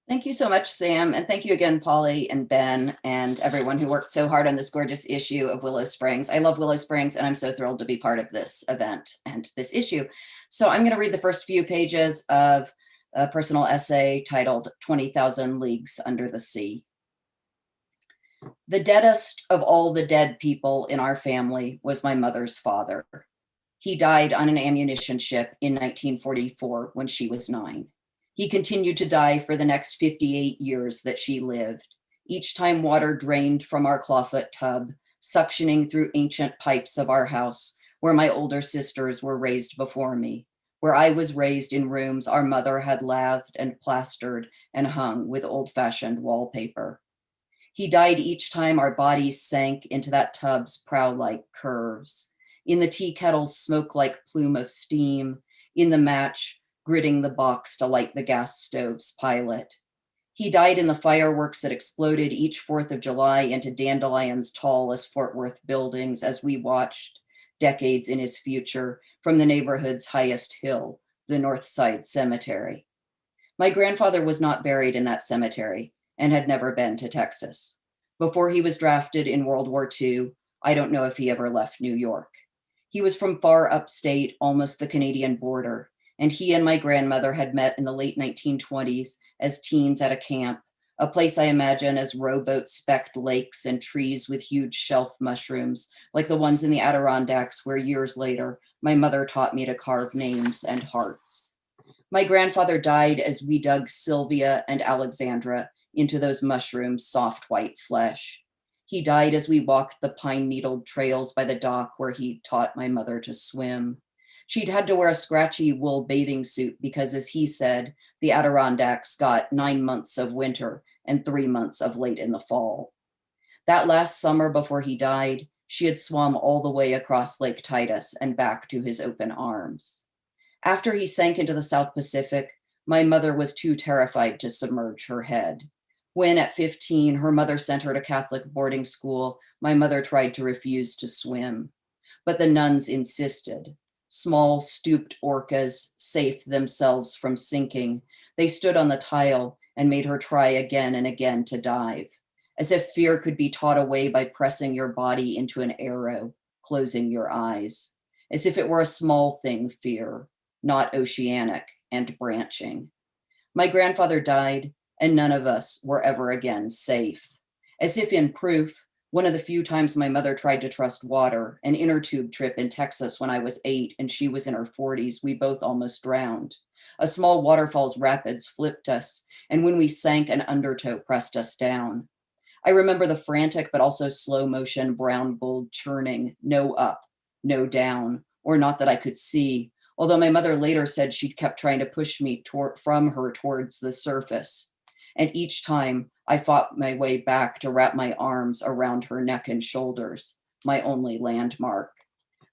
Thank you so much, Sam. And thank you again, Polly and Ben and everyone who worked so hard on this gorgeous issue of Willow Springs. I love Willow Springs and I'm so thrilled to be part of this event and this issue. So I'm going to read the first few pages of a personal essay titled 20,000 Leagues Under the Sea. The deadest of all the dead people in our family was my mother's father. He died on an ammunition ship in 1944 when she was 9. He continued to die for the next 58 years that she lived, each time water drained from our clawfoot tub, suctioning through ancient pipes of our house, where my older sisters were raised before me, where I was raised in rooms our mother had lathed and plastered and hung with old-fashioned wallpaper. He died each time our bodies sank into that tub's prow-like curves, in the tea kettle's smoke-like plume of steam, in the match gritting the box to light the gas stove's pilot. He died in the fireworks that exploded each 4th of July into dandelions tall as Fort Worth buildings as we watched, decades in his future, from the neighborhood's highest hill, the North Side Cemetery. My grandfather was not buried in that cemetery and had never been to Texas. Before he was drafted in World War II, I don't know if he ever left New York. He was from far upstate, almost the Canadian border, and he and my grandmother had met in the late 1920s as teens at a camp, a place I imagine as rowboat-specked lakes and trees with huge shelf mushrooms, like the ones in the Adirondacks where years later, my mother taught me to carve names and hearts. My grandfather died as we dug Sylvia and Alexandra into those mushrooms' soft white flesh. He died as we walked the pine-needled trails by the dock where he taught my mother to swim. She'd had to wear a scratchy wool bathing suit because, as he said, the Adirondacks got 9 months of winter and 3 months of late in the fall. That last summer before he died, she had swum all the way across Lake Titus and back to his open arms. After he sank into the South Pacific, my mother was too terrified to submerge her head. When at 15, her mother sent her to Catholic boarding school, my mother tried to refuse to swim, but the nuns insisted. Small stooped orcas, safe themselves from sinking, they stood on the tile and made her try again and again to dive, as if fear could be taught away by pressing your body into an arrow, closing your eyes, as if it were a small thing fear, not oceanic and branching. My grandfather died, and none of us were ever again safe. As if in proof, one of the few times my mother tried to trust water, an inner tube trip in Texas when I was 8 and she was in her 40s, we both almost drowned. A small waterfall's rapids flipped us, and when we sank, an undertow pressed us down. I remember the frantic but also slow motion brown gold churning, no up, no down, or not that I could see, although my mother later said she'd kept trying to push me from her towards the surface. And each time I fought my way back to wrap my arms around her neck and shoulders, my only landmark.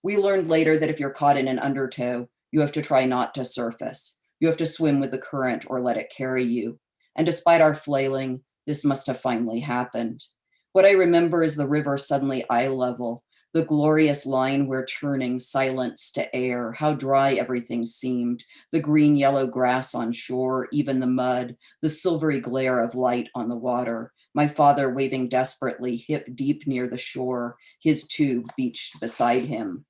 We learned later that if you're caught in an undertow, you have to try not to surface. You have to swim with the current or let it carry you. And despite our flailing, this must have finally happened. What I remember is the river suddenly eye level, the glorious line where churning silence to air, how dry everything seemed, the green-yellow grass on shore, even the mud, the silvery glare of light on the water, my father waving desperately, hip deep near the shore, his tube beached beside him.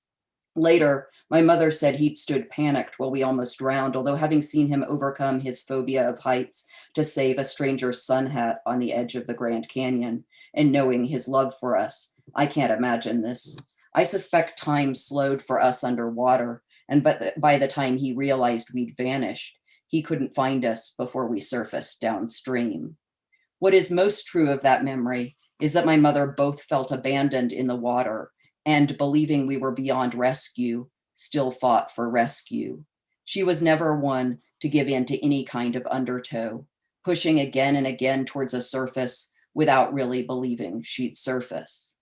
Later, my mother said he'd stood panicked while we almost drowned, although having seen him overcome his phobia of heights to save a stranger's sun hat on the edge of the Grand Canyon, and knowing his love for us, I can't imagine this. I suspect time slowed for us underwater, and by the time he realized we'd vanished, he couldn't find us before we surfaced downstream. What is most true of that memory is that my mother both felt abandoned in the water and, believing we were beyond rescue, still fought for rescue. She was never one to give in to any kind of undertow, pushing again and again towards a surface without really believing she'd surface.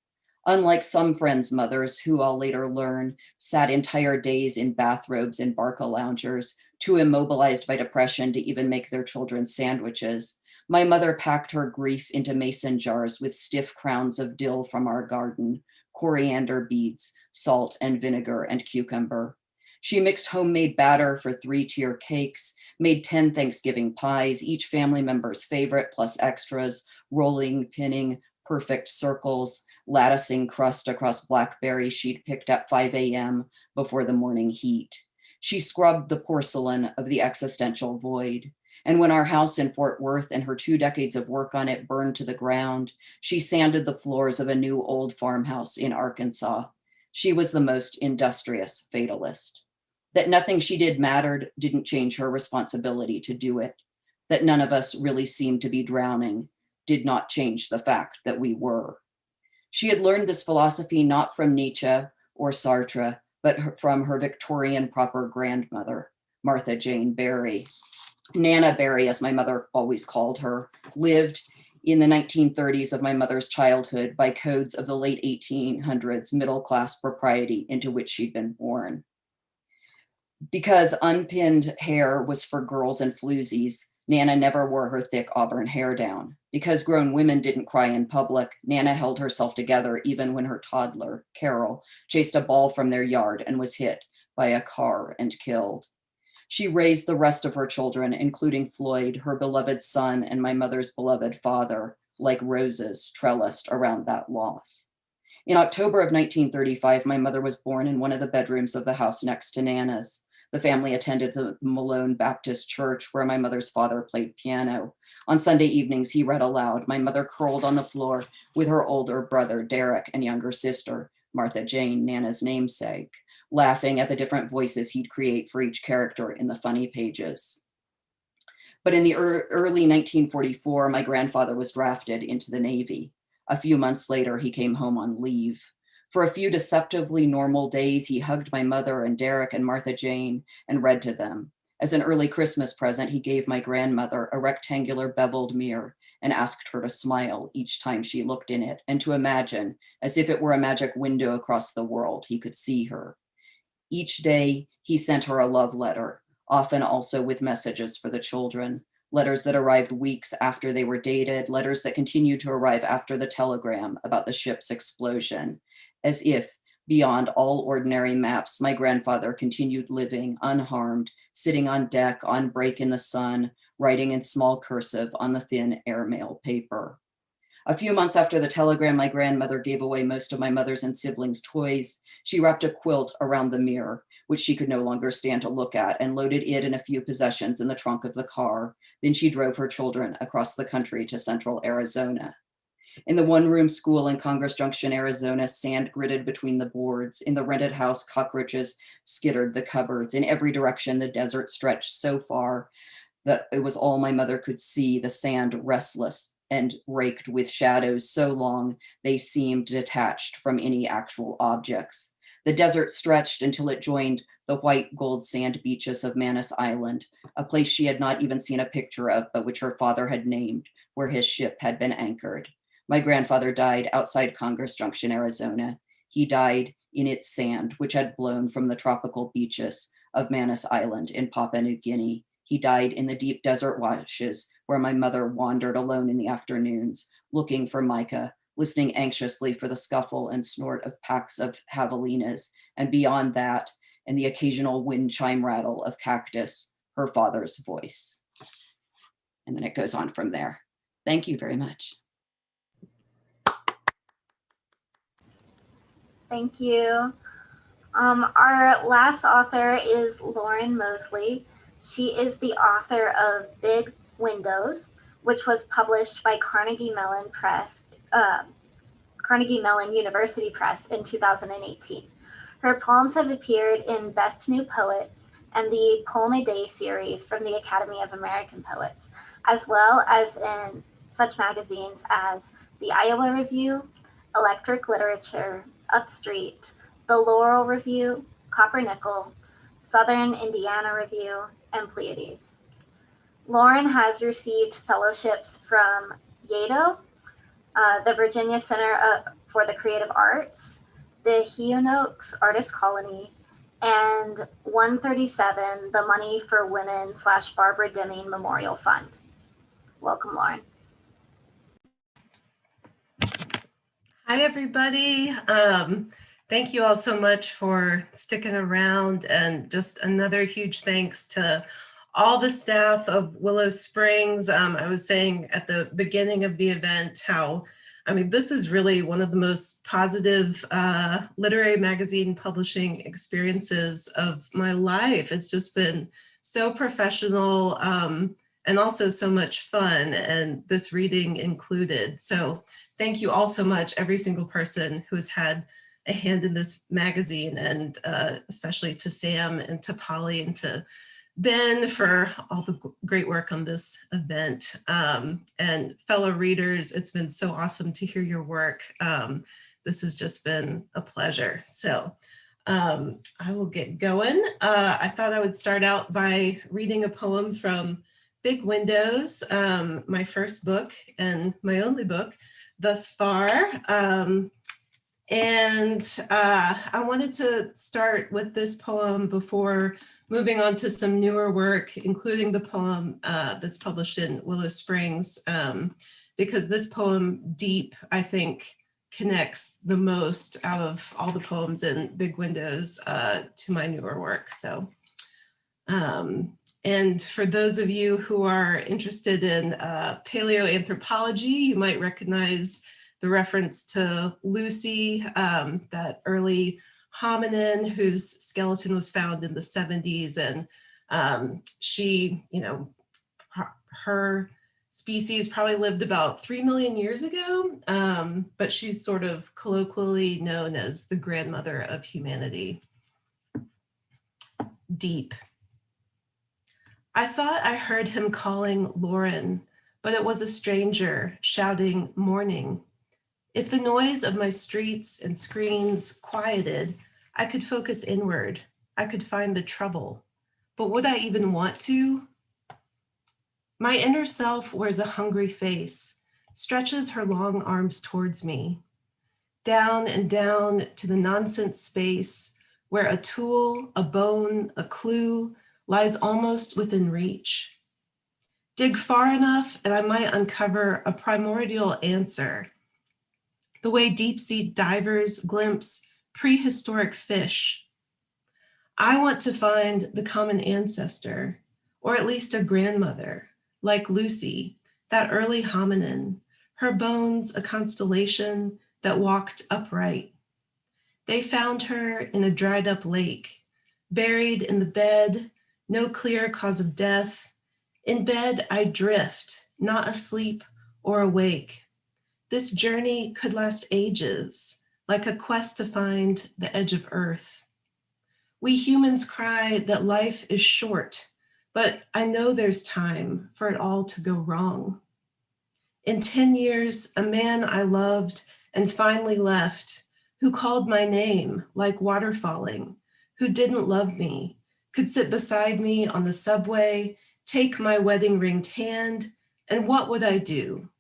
Unlike some friends' mothers, who I'll later learn sat entire days in bathrobes and Barca loungers, too immobilized by depression to even make their children sandwiches, my mother packed her grief into mason jars with stiff crowns of dill from our garden, coriander beads, salt and vinegar and cucumber. She mixed homemade batter for 3-tier cakes, made 10 Thanksgiving pies, each family member's favorite plus extras, rolling, pinning, perfect circles, latticing crust across blackberry she'd picked at 5 a.m. before the morning heat. She scrubbed the porcelain of the existential void. And when our house in Fort Worth and her 2 decades of work on it burned to the ground, she sanded the floors of a new old farmhouse in Arkansas. She was the most industrious fatalist. That nothing she did mattered didn't change her responsibility to do it. That none of us really seemed to be drowning did not change the fact that we were. She had learned this philosophy not from Nietzsche or Sartre, but from her Victorian proper grandmother, Martha Jane Barry. Nana Barry, as my mother always called her, lived in the 1930s of my mother's childhood by codes of the late 1800s middle-class propriety into which she'd been born. Because unpinned hair was for girls and floozies, Nana never wore her thick auburn hair down. Because grown women didn't cry in public, Nana held herself together even when her toddler, Carol, chased a ball from their yard and was hit by a car and killed. She raised the rest of her children, including Floyd, her beloved son, and my mother's beloved father, like roses trellised around that loss. In October of 1935, my mother was born in one of the bedrooms of the house next to Nana's. The family attended the Malone Baptist Church, where my mother's father played piano. On Sunday evenings, he read aloud. My mother curled on the floor with her older brother, Derek, and younger sister, Martha Jane, Nana's namesake, laughing at the different voices he'd create for each character in the funny pages. But in the early 1944, my grandfather was drafted into the Navy. A few months later, he came home on leave. For a few deceptively normal days, he hugged my mother and Derek and Martha Jane and read to them. As an early Christmas present, he gave my grandmother a rectangular beveled mirror and asked her to smile each time she looked in it and to imagine, as if it were a magic window across the world, he could see her. Each day, he sent her a love letter, often also with messages for the children, letters that arrived weeks after they were dated, letters that continued to arrive after the telegram about the ship's explosion, as if, beyond all ordinary maps, my grandfather continued living unharmed, sitting on deck on break in the sun, writing in small cursive on the thin airmail paper. A few months after the telegram, my grandmother gave away most of my mother's and siblings' toys. She wrapped a quilt around the mirror, which she could no longer stand to look at, and loaded it and a few possessions in the trunk of the car. Then she drove her children across the country to central Arizona. In the one-room school in Congress Junction, Arizona, sand gritted between the boards. In the rented house, cockroaches skittered the cupboards. In every direction, the desert stretched so far that it was all my mother could see, the sand restless and raked with shadows so long they seemed detached from any actual objects. The desert stretched until it joined the white gold sand beaches of Manus Island, a place she had not even seen a picture of, but which her father had named, where his ship had been anchored. My grandfather died outside Congress Junction, Arizona. He died in its sand, which had blown from the tropical beaches of Manus Island in Papua New Guinea. He died in the deep desert washes where my mother wandered alone in the afternoons, looking for Micah, listening anxiously for the scuffle and snort of packs of javelinas, and beyond that, and the occasional wind chime rattle of cactus, her father's voice. And then it goes on from there. Thank you very much. Thank you. Our last author is Lauren Moseley. She is the author of Big Windows, which was published by Carnegie Mellon University Press in 2018. Her poems have appeared in Best New Poets and the Poem a Day series from the Academy of American Poets, as well as in such magazines as the Iowa Review, Electric Literature, Upstreet, the Laurel Review, Copper Nickel, Southern Indiana Review, and Pleiades. Lauren has received fellowships from Yale, the Virginia Center for the Creative Arts, the Heonoaks Artist Colony, and 137, the Money for Women / Barbara Deming Memorial Fund. Welcome, Lauren. Hi, everybody. Thank you all so much for sticking around, and just another huge thanks to all the staff of Willow Springs. I was saying at the beginning of the event how, I mean, this is really one of the most positive literary magazine publishing experiences of my life. It's just been so professional and also so much fun, and this reading included. So thank you all so much, every single person who has had a hand in this magazine, and especially to Sam and to Polly and to Ben for all the great work on this event. And fellow readers, it's been so awesome to hear your work. This has just been a pleasure. So I will get going. I thought I would start out by reading a poem from Big Windows, my first book and my only book thus far. I wanted to start with this poem before moving on to some newer work, including the poem that's published in Willow Springs, because this poem, Deep, I think connects the most out of all the poems in Big Windows to my newer work. So, and for those of you who are interested in paleoanthropology, you might recognize the reference to Lucy, that early hominin whose skeleton was found in the 70s. And she, you know, her species probably lived about 3 million years ago, but she's sort of colloquially known as the grandmother of humanity. Deep. I thought I heard him calling Lauren, but it was a stranger shouting morning. If the noise of my streets and screens quieted, I could focus inward. I could find the trouble. But would I even want to? My inner self wears a hungry face, stretches her long arms towards me, down and down to the nonsense space where a tool, a bone, a clue lies almost within reach. Dig far enough and I might uncover a primordial answer. The way deep-sea divers glimpse prehistoric fish. I want to find the common ancestor, or at least a grandmother, like Lucy, that early hominin, her bones a constellation that walked upright. They found her in a dried up lake, buried in the bed, no clear cause of death. In bed I drift, not asleep or awake. This journey could last ages, like a quest to find the edge of Earth. We humans cry that life is short, but I know there's time for it all to go wrong. In 10 years, a man I loved and finally left, who called my name like water falling, who didn't love me, could sit beside me on the subway, take my wedding ringed hand, and what would I do?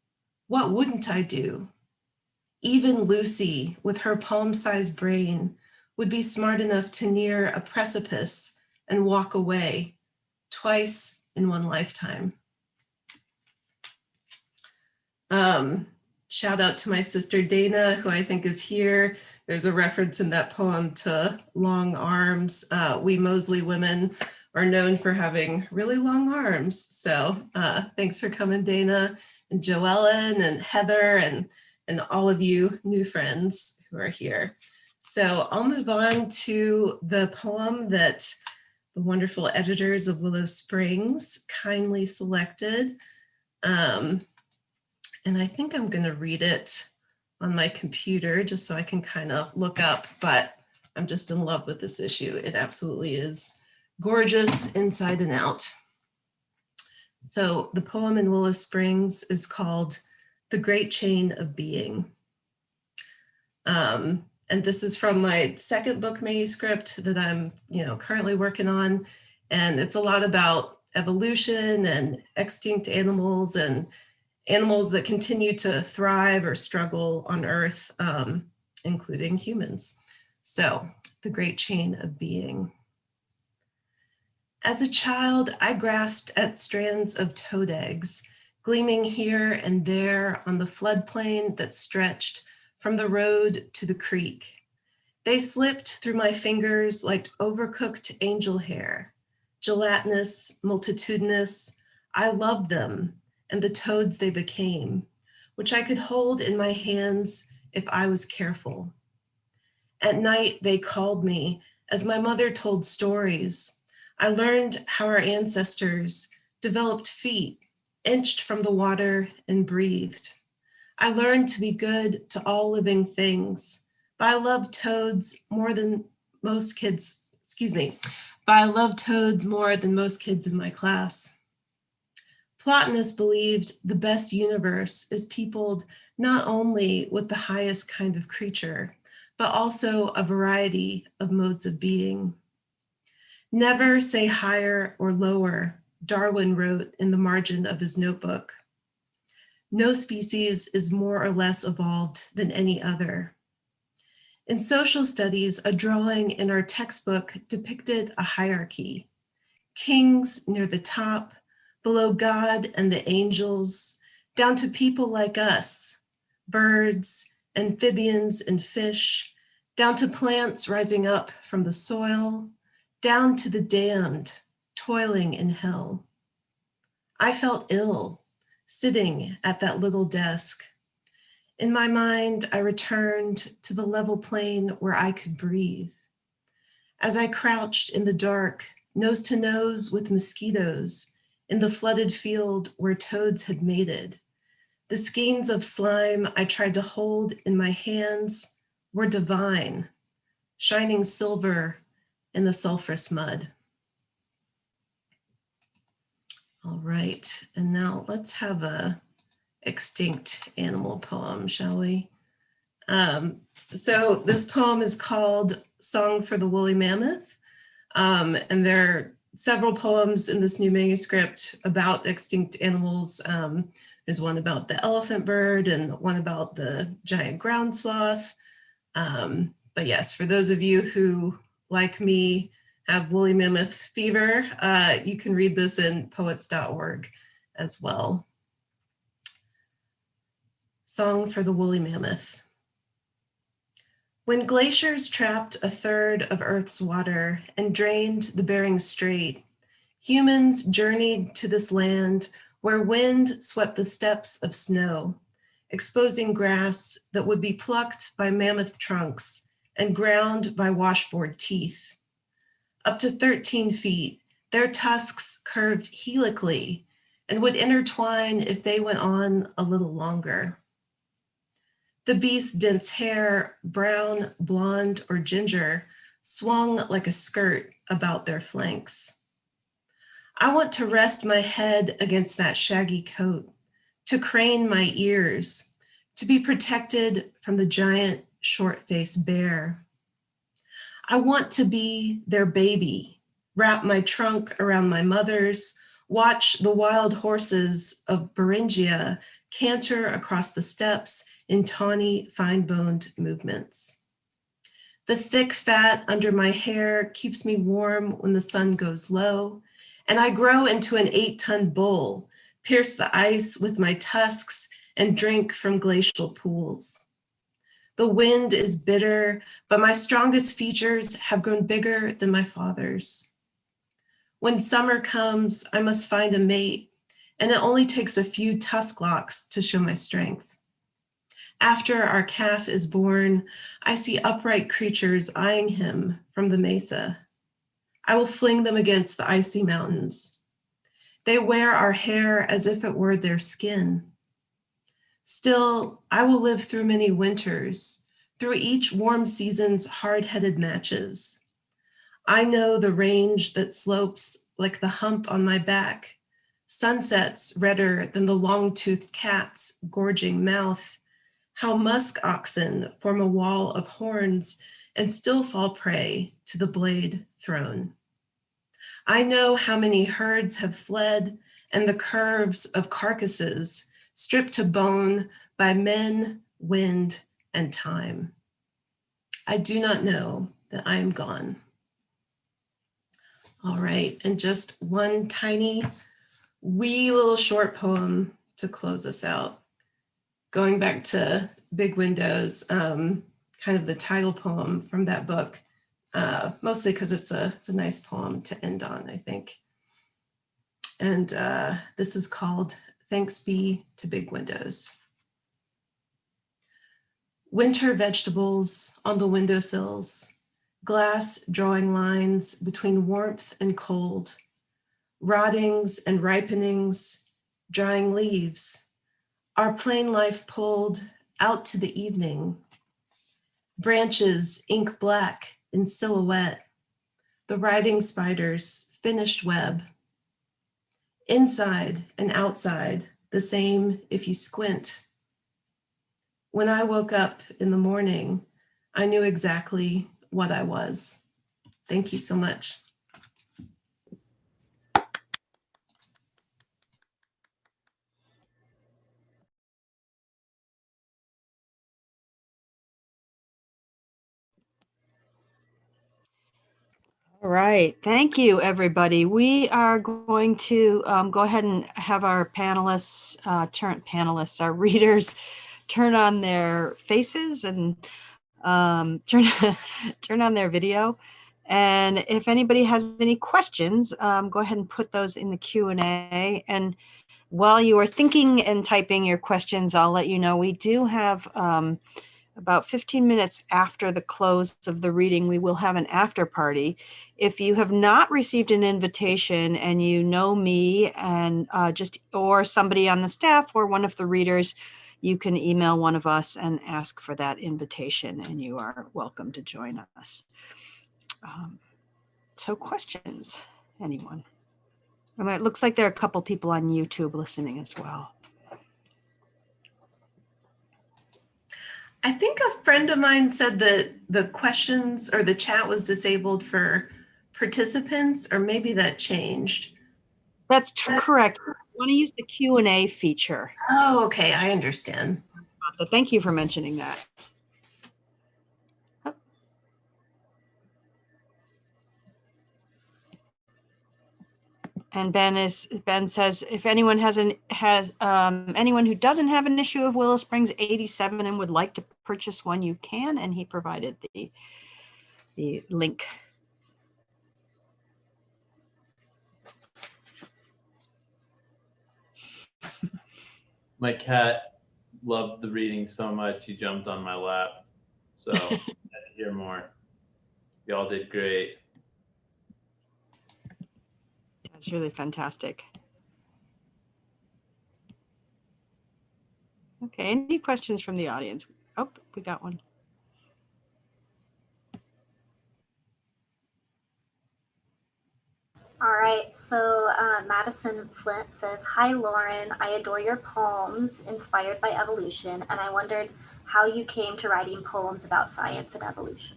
What wouldn't I do? Even Lucy, with her palm-sized brain, would be smart enough to near a precipice and walk away twice in one lifetime. Shout out to my sister Dana, who I think is here. There's a reference in that poem to long arms. We Moseley women are known for having really long arms. So thanks for coming, Dana, and Joellen and Heather and all of you new friends who are here. So I'll move on to the poem that the wonderful editors of Willow Springs kindly selected. And I think I'm going to read it on my computer just so I can kind of look up, but I'm just in love with this issue. It absolutely is gorgeous inside and out. So the poem in Willow Springs is called The Great Chain of Being. And this is from my second book manuscript that I'm currently working on. And it's a lot about evolution and extinct animals and animals that continue to thrive or struggle on Earth, including humans. So, the great chain of being. As a child, I grasped at strands of toad eggs, gleaming here and there on the floodplain that stretched from the road to the creek. They slipped through my fingers like overcooked angel hair, gelatinous, multitudinous. I loved them and the toads they became, which I could hold in my hands if I was careful. At night, they called me as my mother told stories. I learned how our ancestors developed feet, inched from the water and breathed. I learned to be good to all living things, but I loved toads more than most kids, but I loved toads more than most kids in my class. Plotinus believed the best universe is peopled not only with the highest kind of creature, but also a variety of modes of being. Never say higher or lower, Darwin wrote in the margin of his notebook. No species is more or less evolved than any other. In social studies, a drawing in our textbook depicted a hierarchy. Kings near the top, below God and the angels, down to people like us, birds, amphibians, and fish, down to plants rising up from the soil, down to the damned, toiling in hell. I felt ill, sitting at that little desk. In my mind, I returned to the level plane where I could breathe. As I crouched in the dark, nose to nose with mosquitoes, in the flooded field where toads had mated, the skeins of slime I tried to hold in my hands were divine, shining silver in the sulfurous mud. All right, and now let's have a extinct animal poem, shall we? So this poem is called Song for the Woolly Mammoth, and there are several poems in this new manuscript about extinct animals. There's one about the elephant bird and one about the giant ground sloth. But yes, for those of you who, like me, have woolly mammoth fever, you can read this in poets.org as well. Song for the Woolly Mammoth. When glaciers trapped a third of Earth's water and drained the Bering Strait, humans journeyed to this land where wind swept the steppes of snow, exposing grass that would be plucked by mammoth trunks and ground by washboard teeth. Up to 13 feet, their tusks curved helically and would intertwine if they went on a little longer. The beast's dense hair, brown, blonde, or ginger, swung like a skirt about their flanks. I want to rest my head against that shaggy coat, to crane my ears, to be protected from the giant short-faced bear. I want to be their baby, wrap my trunk around my mother's, watch the wild horses of Beringia canter across the steppes in tawny, fine-boned movements. The thick fat under my hair keeps me warm when the sun goes low, and I grow into an 8-ton bull, pierce the ice with my tusks, and drink from glacial pools. The wind is bitter, but my strongest features have grown bigger than my father's. When summer comes, I must find a mate, and it only takes a few tusk locks to show my strength. After our calf is born, I see upright creatures eyeing him from the mesa. I will fling them against the icy mountains. They wear our hair as if it were their skin. Still, I will live through many winters, through each warm season's hard-headed matches. I know the range that slopes like the hump on my back, sunsets redder than the long-toothed cat's gorging mouth, how musk oxen form a wall of horns and still fall prey to the blade thrown. I know how many herds have fled and the curves of carcasses stripped to bone by men, wind, and time. I do not know that I am gone. All right, and just one tiny, wee little short poem to close us out. Going back to Big Windows, kind of the title poem from that book, mostly because it's a nice poem to end on, I think. And this is called Thanks Be to Big Windows. Winter vegetables on the windowsills, glass drawing lines between warmth and cold, rottings and ripenings, drying leaves, our plain life pulled out to the evening, branches ink black in silhouette, the writing spider's finished web. Inside and outside, the same if you squint. When I woke up in the morning, I knew exactly what I was. Thank you so much. All right, thank you, everybody. We are going to go ahead and have our panelists, our readers, turn on their faces and turn on their video. And if anybody has any questions, go ahead and put those in the Q&A. And while you are thinking and typing your questions, I'll let you know we do have about 15 minutes after the close of the reading, we will have an after party. If you have not received an invitation and you know me and or somebody on the staff or one of the readers, you can email one of us and ask for that invitation, and you are welcome to join us. So questions, anyone? And it looks like there are a couple people on YouTube listening as well. I think a friend of mine said that the questions or the chat was disabled for participants, or maybe that changed. That's correct. You want to use the Q&A feature. Oh, okay, I understand. But thank you for mentioning that. And Ben says, if anyone anyone who doesn't have an issue of Willow Springs 87 and would like to purchase one, you can. And he provided the link. My cat loved the reading so much, he jumped on my lap. So I had to hear more. Y'all did great. That's really fantastic. Okay, any questions from the audience? Oh, we got one. All right, so Madison Flint says, hi, Lauren. I adore your poems inspired by evolution, and I wondered how you came to writing poems about science and evolution.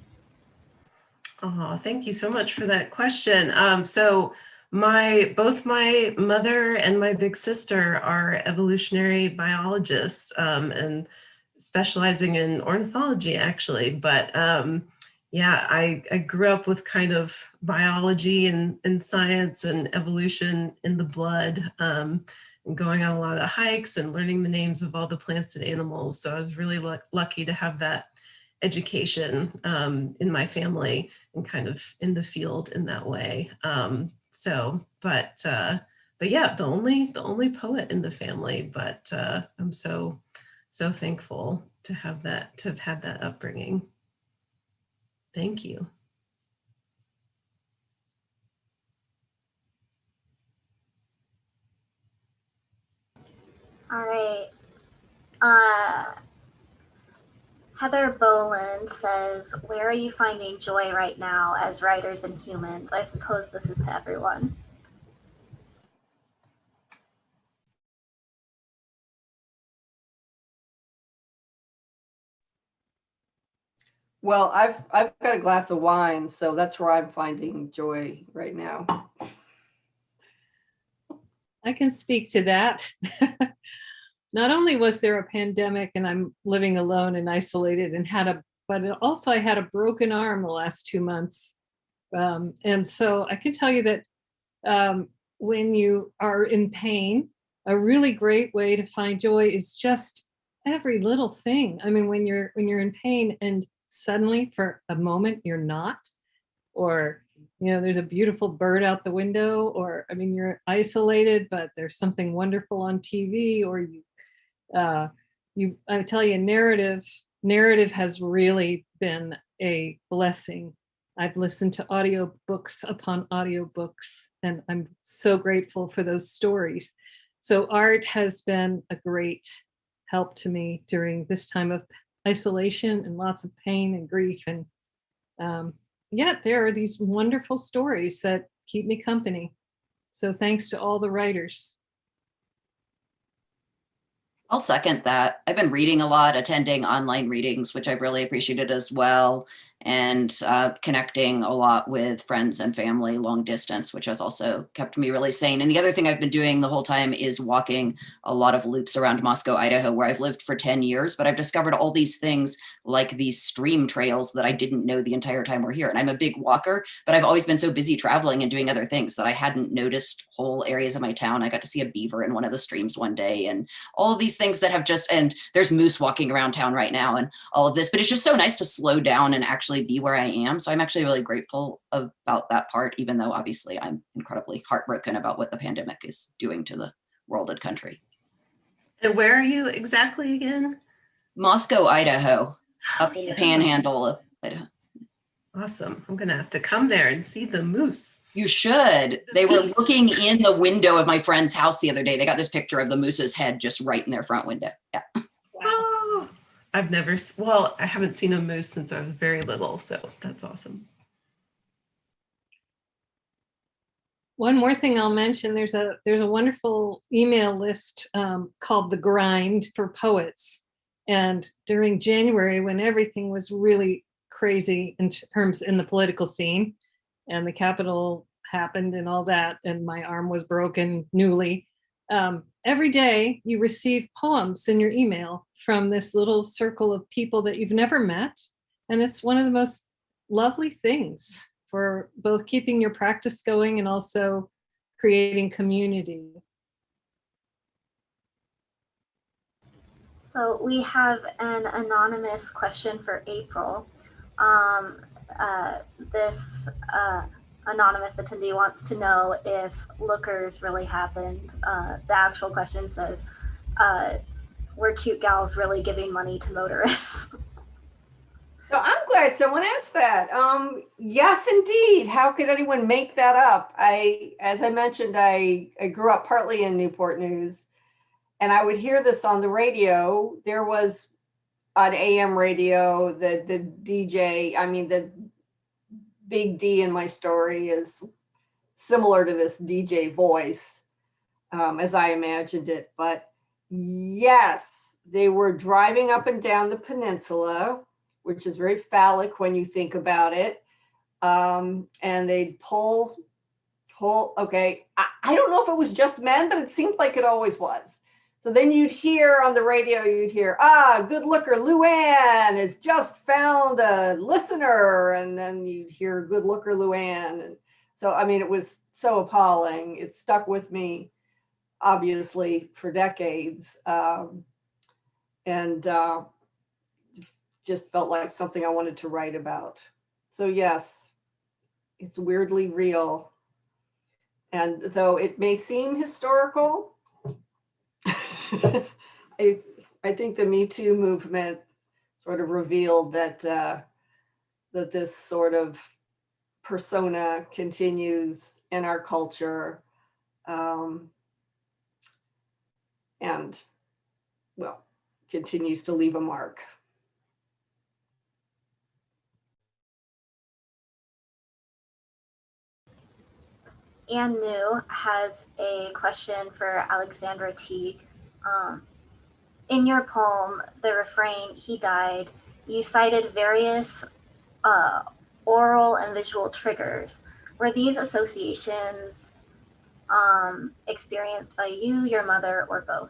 Oh, thank you so much for that question. So both my mother and my big sister are evolutionary biologists and specializing in ornithology, actually. But yeah, I grew up with kind of biology and science and evolution in the blood, and going on a lot of hikes and learning the names of all the plants and animals. So I was really lucky to have that education in my family and kind of in the field in that way. But yeah, the only poet in the family, but I'm so thankful to have had that upbringing. Thank you. All right. Heather Boland says, where are you finding joy right now as writers and humans? I suppose this is to everyone. Well, I've got a glass of wine, so that's where I'm finding joy right now. I can speak to that. not only was there a pandemic and I'm living alone and isolated and also I had a broken arm the last 2 months. And so I can tell you that when you are in pain, a really great way to find joy is just every little thing. I mean, when you're in pain and suddenly for a moment you're not, or there's a beautiful bird out the window, or I mean, you're isolated, but there's something wonderful on TV, or I tell you, narrative has really been a blessing. I've listened to audiobooks upon audiobooks, and I'm so grateful for those stories. So art has been a great help to me during this time of isolation and lots of pain and grief. And yet there are these wonderful stories that keep me company. So thanks to all the writers. I'll second that. I've been reading a lot, attending online readings, which I've really appreciated as well, and connecting a lot with friends and family long distance, which has also kept me really sane. And the other thing I've been doing the whole time is walking a lot of loops around Moscow, Idaho, where I've lived for 10 years, but I've discovered all these things like these stream trails that I didn't know the entire time we're here. And I'm a big walker, but I've always been so busy traveling and doing other things that I hadn't noticed whole areas of my town. I got to see a beaver in one of the streams one day, and all of these things that have and there's moose walking around town right now and all of this, but it's just so nice to slow down and actually be where I am. So I'm actually really grateful about that part, even though obviously I'm incredibly heartbroken about what the pandemic is doing to the world and country. And where are you exactly again? Moscow, Idaho, up in the panhandle of Idaho. Awesome. I'm going to have to come there and see the moose. You should. They were looking in the window of my friend's house the other day. They got this picture of the moose's head just right in their front window. Yeah. Oh, I haven't seen a moose since I was very little, so that's awesome. One more thing I'll mention, there's a wonderful email list called The Grind for poets. And during January, when everything was really crazy in the political scene, and the Capitol happened and all that, and my arm was broken newly. Every day you receive poems in your email from this little circle of people that you've never met. And it's one of the most lovely things for both keeping your practice going and also creating community. So we have an anonymous question for April. This anonymous attendee wants to know if lookers really happened. The actual question says, were cute gals really giving money to motorists? So I'm glad someone asked that. Yes, indeed. How could anyone make that up? As I mentioned, I grew up partly in Newport News, and I would hear this on the radio. There was on AM radio, the DJ, the big D in my story is similar to this DJ voice, as I imagined it. But yes, they were driving up and down the peninsula, which is very phallic when you think about it. And they'd pull, okay. I don't know if it was just men, but it seemed like it always was. So then you'd hear on the radio, good looker Luann has just found a listener. And then you'd hear good looker Luann. And so, it was so appalling. It stuck with me, obviously, for decades. And just felt like something I wanted to write about. So yes, it's weirdly real. And though it may seem historical, I think the Me Too movement sort of revealed that that this sort of persona continues in our culture, and continues to leave a mark. Anne New has a question for Alexandra Teague. In your poem, the refrain, "He died," you cited various oral and visual triggers. Were these associations experienced by you, your mother, or both?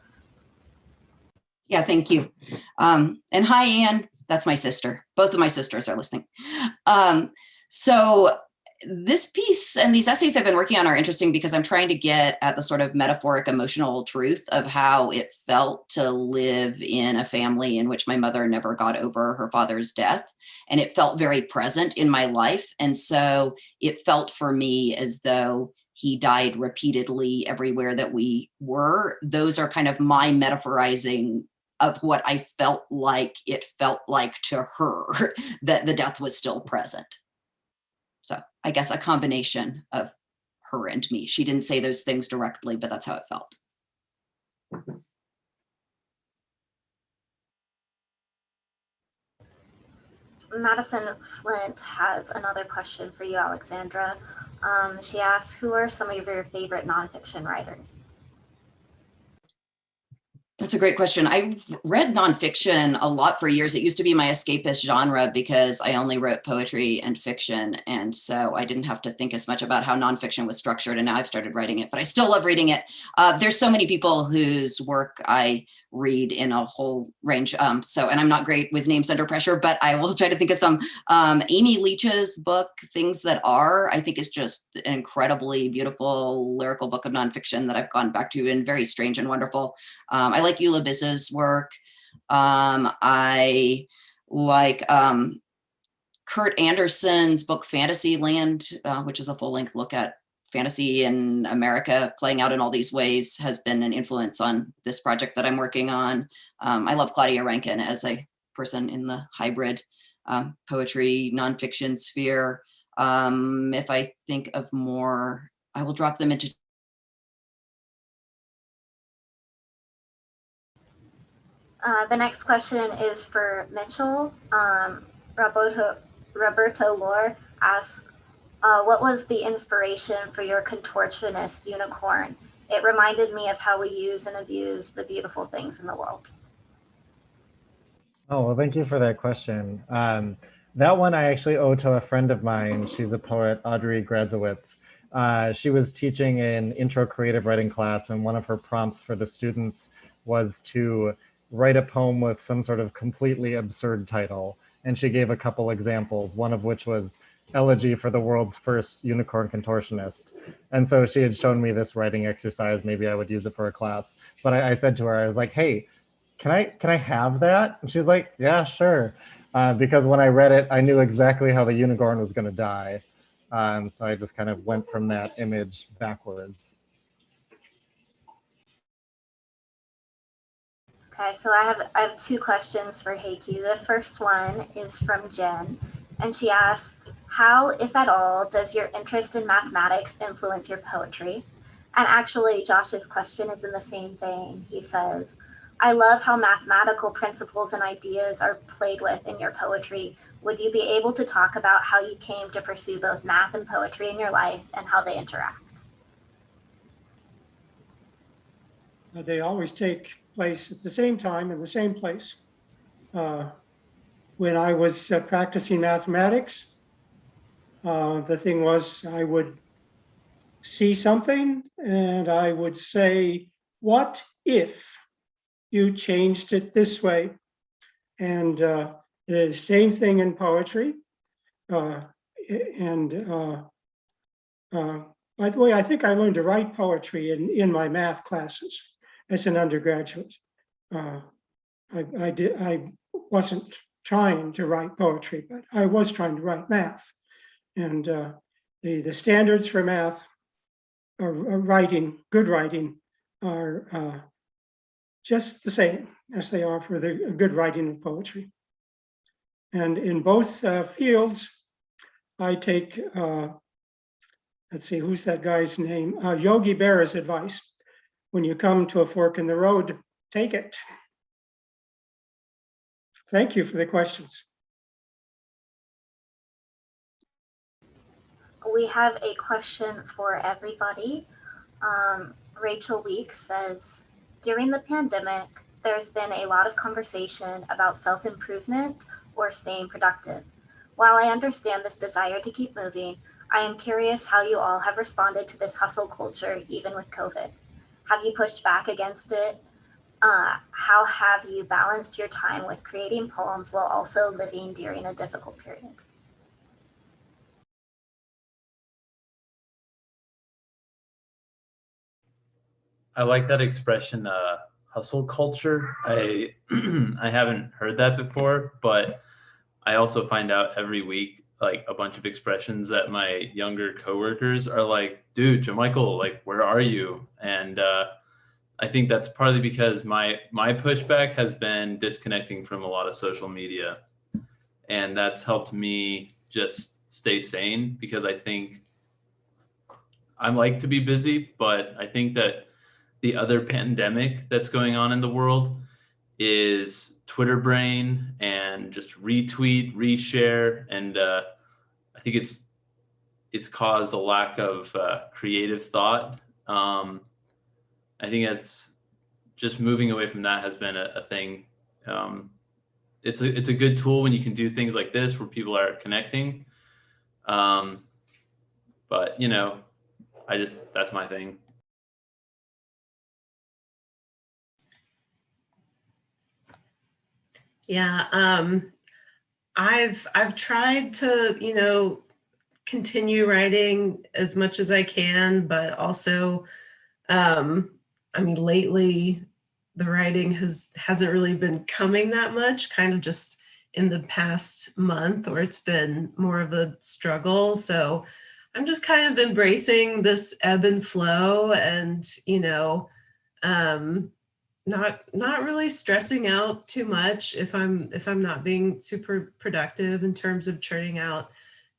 Yeah, thank you. And hi, Anne. That's my sister. Both of my sisters are listening. So this piece and these essays I've been working on are interesting because I'm trying to get at the sort of metaphoric emotional truth of how it felt to live in a family in which my mother never got over her father's death. And it felt very present in my life. And so it felt for me as though he died repeatedly everywhere that we were. Those are kind of my metaphorizing of what I felt like it felt like to her, that the death was still present. So I guess a combination of her and me. She didn't say those things directly, but that's how it felt. Madison Flint has another question for you, Alexandra. She asks, who are some of your favorite nonfiction writers? That's a great question. I've read nonfiction a lot for years. It used to be my escapist genre because I only wrote poetry and fiction. And so I didn't have to think as much about how nonfiction was structured. And now I've started writing it, but I still love reading it. There's so many people whose work I read in a whole range. And I'm not great with names under pressure, but I will try to think of some. Amy Leach's book, Things That Are, I think is just an incredibly beautiful lyrical book of nonfiction that I've gone back to and very strange and wonderful. I like Eula Biz's work. I like Kurt Anderson's book Fantasyland, which is a full-length look at fantasy in America playing out in all these ways, has been an influence on this project that I'm working on. I love Claudia Rankine as a person in the hybrid poetry nonfiction sphere. If I think of more, I will drop them into. The next question is for Mitchell. Roberto Lore asks, what was the inspiration for your contortionist unicorn? It reminded me of how we use and abuse the beautiful things in the world. Oh, well, thank you for that question. That one I actually owe to a friend of mine. She's a poet, Audrey Gradzowitz. She was teaching an intro creative writing class, and one of her prompts for the students was to write a poem with some sort of completely absurd title. And she gave a couple examples, one of which was Elegy for the World's First Unicorn Contortionist. And so she had shown me this writing exercise. Maybe I would use it for a class. But I said to her, I was like, hey, can I have that? And she's like, yeah, sure. Because when I read it, I knew exactly how the unicorn was going to die. So I just kind of went from that image backwards. Okay, so I have two questions for Heikki. The first one is from Jen, and she asks, how, if at all, does your interest in mathematics influence your poetry? And actually, Josh's question is in the same vein. He says, I love how mathematical principles and ideas are played with in your poetry. Would you be able to talk about how you came to pursue both math and poetry in your life and how they interact? They always take place at the same time in the same place. When I was practicing mathematics, the thing was I would see something and I would say, what if you changed it this way? And the same thing in poetry. By the way, I think I learned to write poetry in my math classes as an undergraduate. I wasn't trying to write poetry, but I was trying to write math. And the standards for math or writing, good writing, are just the same as they are for the good writing of poetry. And in both fields, I take, let's see, who's that guy's name? Yogi Berra's advice. When you come to a fork in the road, take it. Thank you for the questions. We have a question for everybody. Rachel Weeks says, during the pandemic, there's been a lot of conversation about self-improvement or staying productive. While I understand this desire to keep moving, I am curious how you all have responded to this hustle culture, even with COVID. Have you pushed back against it? how have you balanced your time with creating poems while also living during a difficult period? I like that expression, hustle culture. I I haven't heard that before, but I also find out every week like a bunch of expressions that my younger coworkers are like, dude, Jamichael, like, where are you? And I think that's partly because my pushback has been disconnecting from a lot of social media. And that's helped me just stay sane because I think I like to be busy, but I think that the other pandemic that's going on in the world is Twitter brain and just retweet, reshare, and I think it's caused a lack of creative thought. I think that's just moving away from that has been a thing. It's a good tool when you can do things like this where people are connecting. But you know, that's my thing. Yeah, I've tried to, continue writing as much as I can, but also, I mean, lately the writing hasn't really been coming that much, kind of just in the past month, or it's been more of a struggle. So I'm just kind of embracing this ebb and flow, and not really stressing out too much if I'm not being super productive in terms of churning out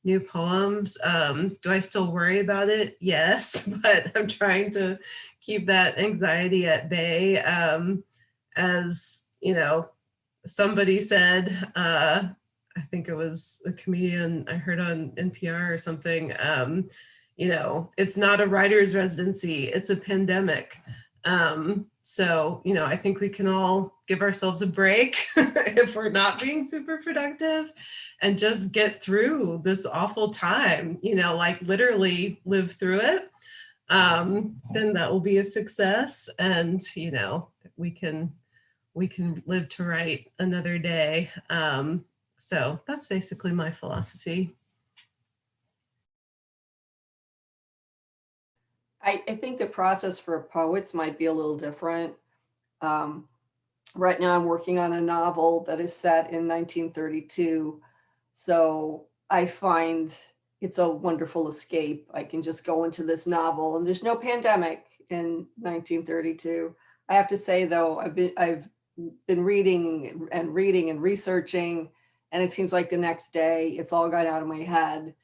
new poems. Do I still worry about it? Yes, but I'm trying to keep that anxiety at bay. As somebody said, I think it was a comedian I heard on NPR or something. It's not a writer's residency; it's a pandemic. So, I think we can all give ourselves a break if we're not being super productive and just get through this awful time, like literally live through it. Then that will be a success. And, we can live to write another day. So that's basically my philosophy. I think the process for poets might be a little different. Right now I'm working on a novel that is set in 1932. So I find it's a wonderful escape. I can just go into this novel, and there's no pandemic in 1932. I have to say though, I've been reading and researching, and it seems like the next day it's all gone out of my head.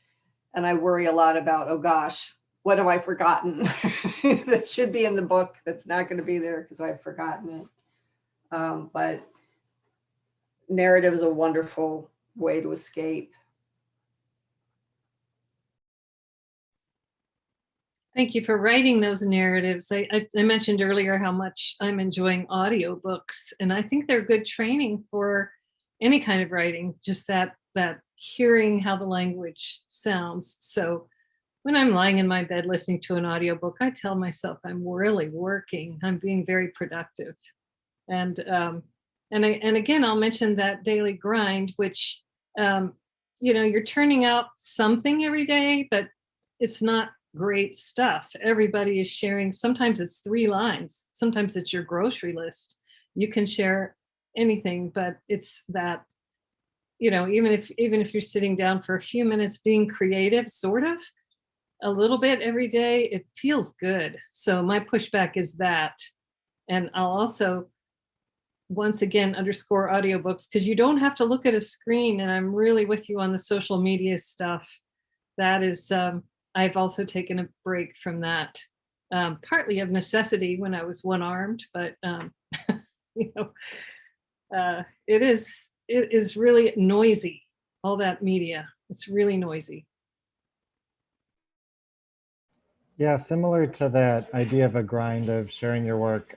And I worry a lot about, oh gosh, what have I forgotten that should be in the book that's not going to be there because I've forgotten it. But narrative is a wonderful way to escape. Thank you for writing those narratives. I mentioned earlier how much I'm enjoying audiobooks, and I think they're good training for any kind of writing, just that hearing how the language sounds. So when I'm lying in my bed listening to an audiobook, I tell myself I'm really working. I'm being very productive. And again, I'll mention that daily grind, which you're turning out something every day, but it's not great stuff. Everybody is sharing. Sometimes it's 3 lines. Sometimes it's your grocery list. You can share anything, but it's that, even if you're sitting down for a few minutes being creative, sort of, a little bit every day, it feels good. So my pushback is that. And I'll also, once again, underscore audiobooks, because you don't have to look at a screen. And I'm really with you on the social media stuff. That is, I've also taken a break from that, partly of necessity when I was one-armed, but it is really noisy, all that media. It's really noisy. Yeah, similar to that idea of a grind of sharing your work.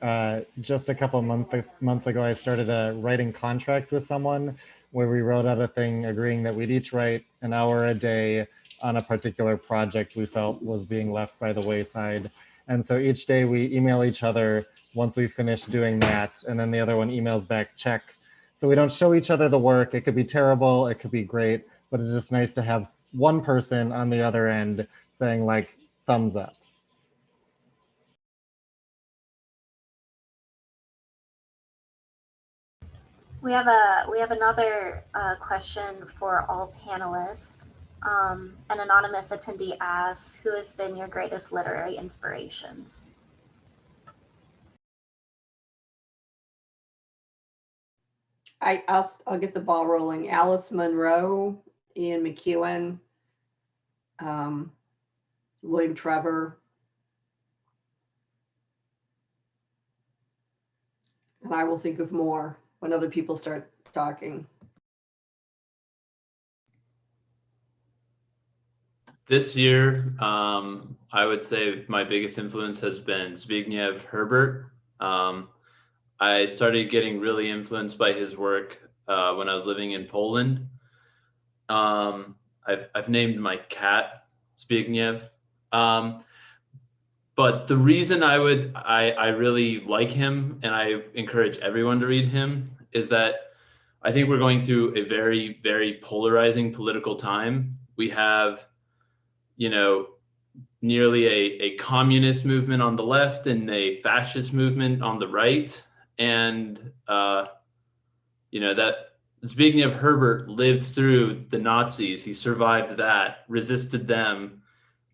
Just a couple months ago, I started a writing contract with someone where we wrote out a thing agreeing that we'd each write an hour a day on a particular project we felt was being left by the wayside. And so each day we email each other once we finish doing that. And then the other one emails back, check. So we don't show each other the work. It could be terrible, it could be great, but it's just nice to have one person on the other end saying like, thumbs up. We have another question for all panelists. An anonymous attendee asks, who has been your greatest literary inspirations? I'll get the ball rolling. Alice Munro, Ian McEwan, William Trevor. And I will think of more when other people start talking. This year, I would say my biggest influence has been Zbigniew Herbert. I started getting really influenced by his work when I was living in Poland. I've named my cat Zbigniew. But the reason I really like him, and I encourage everyone to read him, is that I think we're going through a very, very polarizing political time. We have, nearly a communist movement on the left and a fascist movement on the right. And, that Zbigniew Herbert lived through the Nazis. He survived that, resisted them.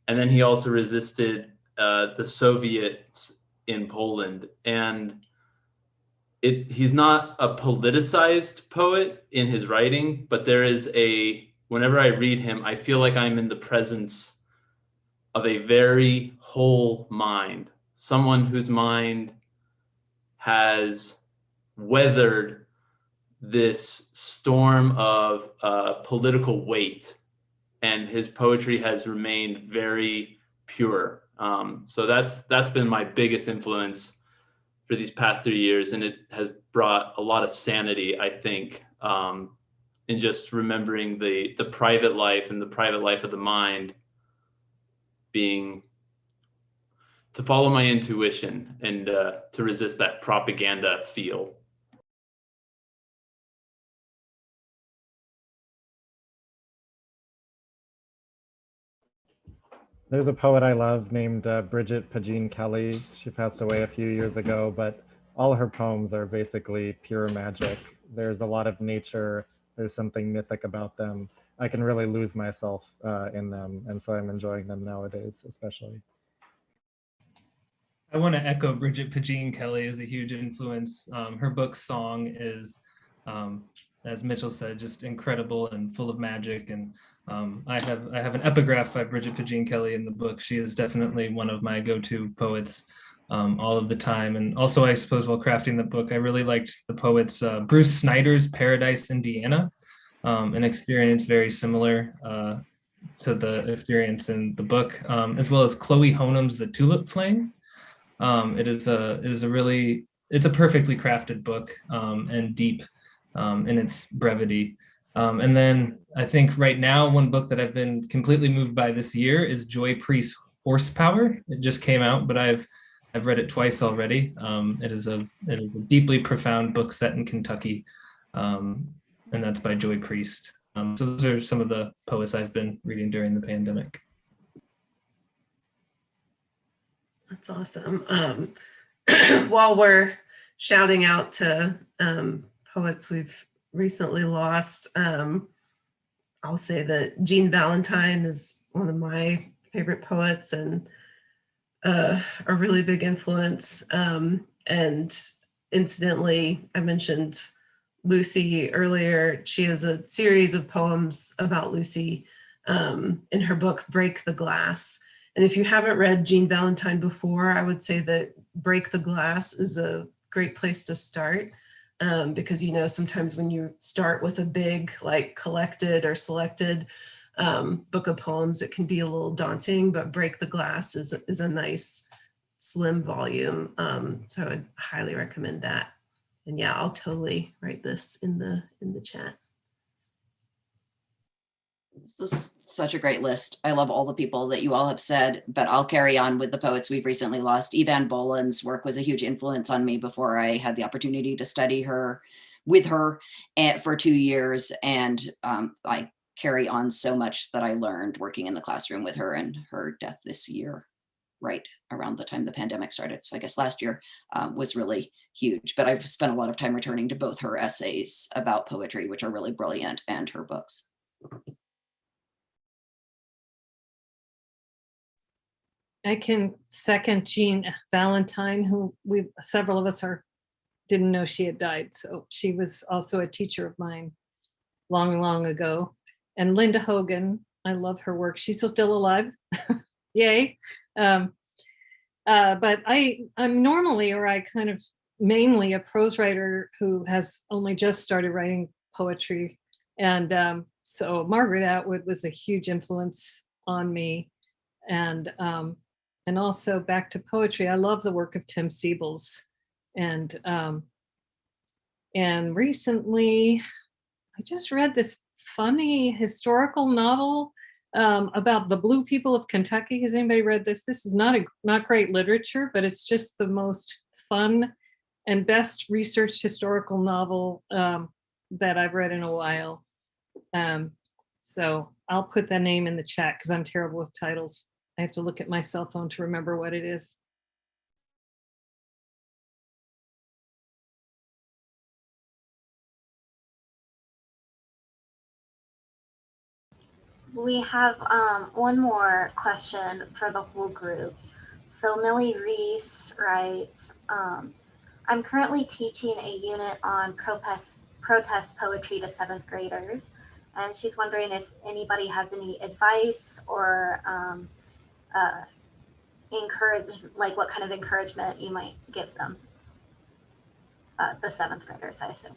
And then he also resisted the Soviets in Poland. And he's not a politicized poet in his writing, but there is whenever I read him, I feel like I'm in the presence of a very whole mind, someone whose mind has weathered this storm of political weight, and his poetry has remained very pure. So that's been my biggest influence for these past 3 years, and it has brought a lot of sanity, I think, in just remembering the private life and the private life of the mind being to follow my intuition and to resist that propaganda feel. There's a poet I love named Bridget Pagine Kelly. She passed away a few years ago, but all her poems are basically pure magic. There's a lot of nature. There's something mythic about them. I can really lose myself in them, and so I'm enjoying them nowadays, especially. I want to echo Bridget Pagine Kelly as a huge influence. Her book Song is, as Mitchell said, just incredible and full of magic. And I have an epigraph by Bridget Pagine Kelly in the book. She is definitely one of my go-to poets all of the time. And also, I suppose, while crafting the book, I really liked the poets Bruce Snyder's Paradise, Indiana, an experience very similar to the experience in the book, as well as Chloe Honum's The Tulip Flame. It's a perfectly crafted book and deep in its brevity. And then I think right now, one book that I've been completely moved by this year is Joy Priest's Horsepower. It just came out, but I've read it twice already. It is a deeply profound book set in Kentucky, and that's by Joy Priest. So those are some of the poets I've been reading during the pandemic. That's awesome. While we're shouting out to poets we've recently lost, I'll say that Jean Valentine is one of my favorite poets and a really big influence. And incidentally, I mentioned Lucy earlier. She has a series of poems about Lucy in her book, Break the Glass. And if you haven't read Jean Valentine before, I would say that Break the Glass is a great place to start because, sometimes when you start with a big, like collected or selected book of poems, it can be a little daunting, but Break the Glass is a nice slim volume. So I'd highly recommend that. And yeah, I'll totally write this in the chat. This is such a great list. I love all the people that you all have said, but I'll carry on with the poets we've recently lost. Evan Boland's work was a huge influence on me before I had the opportunity to study her with her for 2 years. And I carry on so much that I learned working in the classroom with her, and her death this year, right around the time the pandemic started. So I guess last year was really huge, but I've spent a lot of time returning to both her essays about poetry, which are really brilliant, and her books. I can second Jean Valentine, who several of us didn't know she had died. So she was also a teacher of mine long, long ago. And Linda Hogan, I love her work. She's still alive. Yay. But I'm normally, or I kind of mainly a prose writer who has only just started writing poetry. And so Margaret Atwood was a huge influence on me. And also back to poetry, I love the work of Tim Siebels. And recently, I just read this funny historical novel about the Blue people of Kentucky. Has anybody read this? This is not great literature, but it's just the most fun and best researched historical novel that I've read in a while. So I'll put the name in the chat because I'm terrible with titles. I have to look at my cell phone to remember what it is. We have one more question for the whole group. So Millie Reese writes, I'm currently teaching a unit on protest poetry to 7th graders. And she's wondering if anybody has any advice or what kind of encouragement you might give them. The 7th graders, I assume.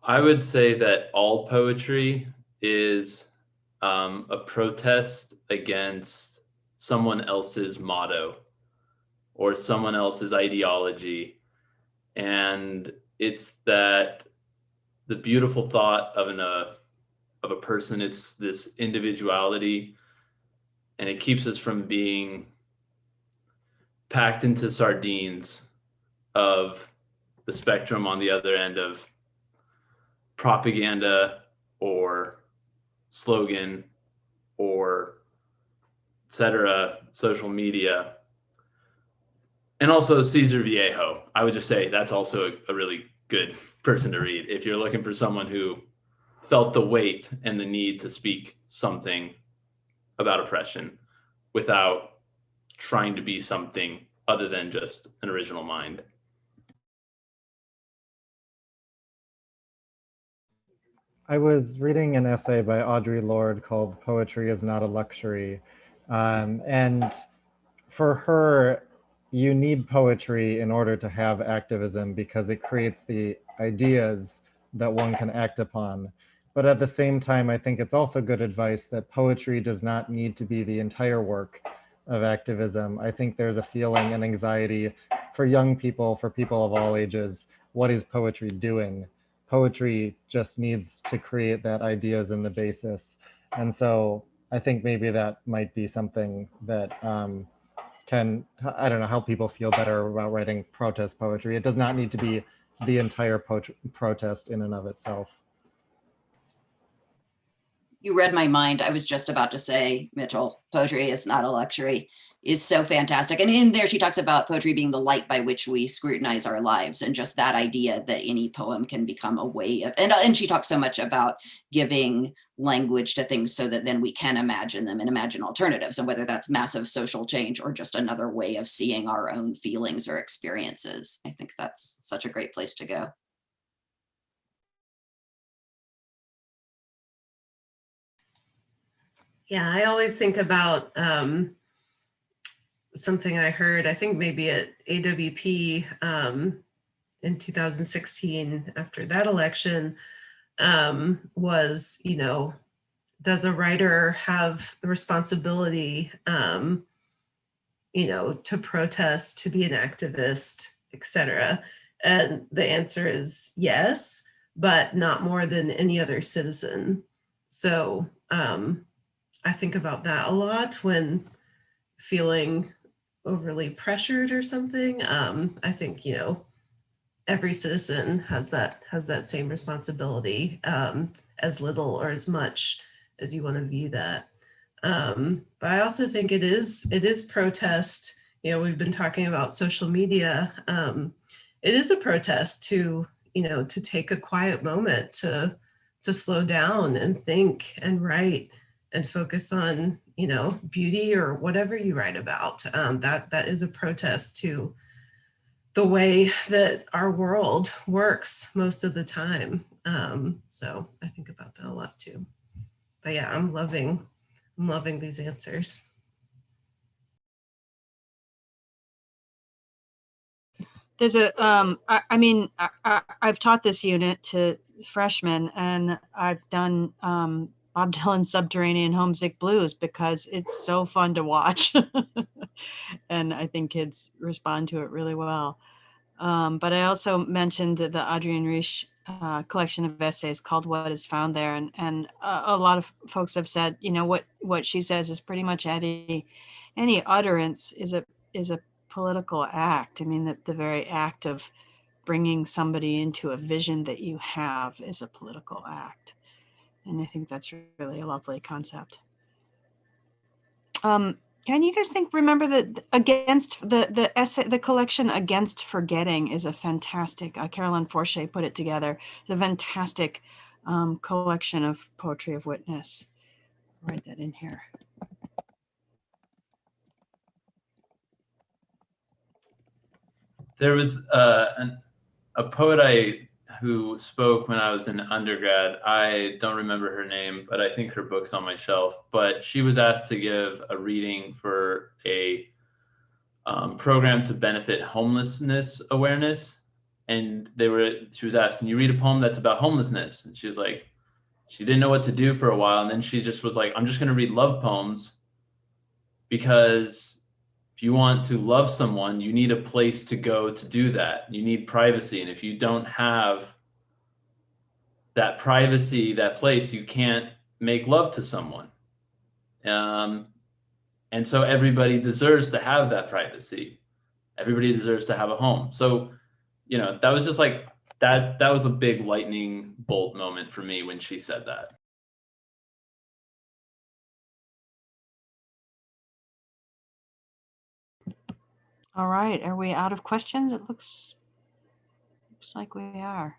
I would say that all poetry is a protest against someone else's motto or someone else's ideology. And it's that the beautiful thought of a person, it's this individuality, and it keeps us from being packed into sardines of the spectrum on the other end of propaganda or slogan or etc., social media. And also Cesar Viejo. I would just say that's also a really good person to read if you're looking for someone who felt the weight and the need to speak something about oppression without trying to be something other than just an original mind. I was reading an essay by Audre Lorde called Poetry is Not a Luxury. And for her, you need poetry in order to have activism because it creates the ideas that one can act upon. But at the same time, I think it's also good advice that poetry does not need to be the entire work of activism. I think there's a feeling and anxiety for young people, for people of all ages. What is poetry doing? Poetry just needs to create that ideas in the basis. And so I think maybe that might be something that can, I don't know, help people feel better about writing protest poetry. It does not need to be the entire protest in and of itself. You read my mind. I was just about to say, Mitchell, poetry is not a luxury is so fantastic. And in there, she talks about poetry being the light by which we scrutinize our lives, and just that idea that any poem can become a way of, and she talks so much about giving language to things so that then we can imagine them and imagine alternatives, and whether that's massive social change or just another way of seeing our own feelings or experiences. I think that's such a great place to go. Yeah, I always think about something I heard, I think maybe at AWP in 2016 after that election, was, does a writer have the responsibility, to protest, to be an activist, etc. And the answer is yes, but not more than any other citizen. So I think about that a lot when feeling overly pressured or something. I think, you know, every citizen has that same responsibility, as little or as much as you want to view that. But I also think it is protest. You know, we've been talking about social media. It is a protest to, you know, to take a quiet moment to slow down and think and write and focus on, you know, beauty or whatever you write about. That is a protest to the way that our world works most of the time. So I think about that a lot too. But yeah, I'm loving these answers. There's a, I've taught this unit to freshmen, and I've done Bob Dylan's Subterranean Homesick Blues because it's so fun to watch. And I think kids respond to it really well. But I also mentioned the Adrienne Rich collection of essays called What Is Found There. And a lot of folks have said, you know, what she says is pretty much any utterance is a political act. I mean, the very act of bringing somebody into a vision that you have is a political act. And I think that's really a lovely concept. Can you guys remember that against the essay, the collection Against Forgetting is a fantastic, Caroline Forche put it together. It's a fantastic collection of poetry of witness. I'll write that in here. There was a poet who spoke when I was in undergrad. I don't remember her name, but I think her book's on my shelf. But she was asked to give a reading for a program to benefit homelessness awareness. And she was asked, can you read a poem that's about homelessness? And she was like, she didn't know what to do for a while. And then she just was like, I'm just going to read love poems, because if you want to love someone, you need a place to go to do that. You need privacy. And if you don't have that privacy, that place, you can't make love to someone. And so everybody deserves to have that privacy. Everybody deserves to have a home. So, you know, that was just like, that was a big lightning bolt moment for me when she said that. All right, are we out of questions? It looks like we are.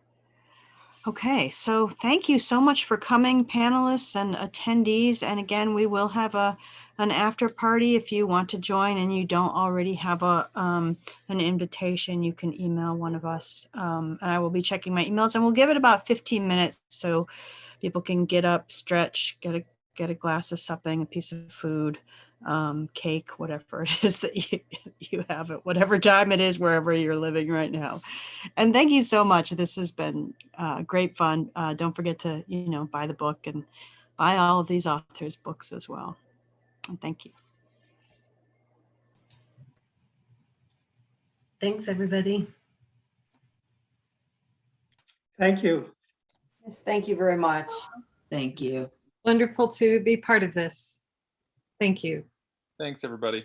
Okay, so thank you so much for coming, panelists and attendees. And again, we will have an after party. If you want to join and you don't already have an invitation, you can email one of us. And I will be checking my emails, and we'll give it about 15 minutes so people can get up, stretch, get a glass of something, a piece of food, cake, whatever it is that you have at whatever time it is, wherever you're living right now. And thank you so much. This has been great fun. Don't forget to, you know, buy the book and buy all of these authors' books as well. And thank you. Thanks, everybody. Thank you. Yes, thank you very much. Thank you. Wonderful to be part of this. Thank you. Thanks, everybody.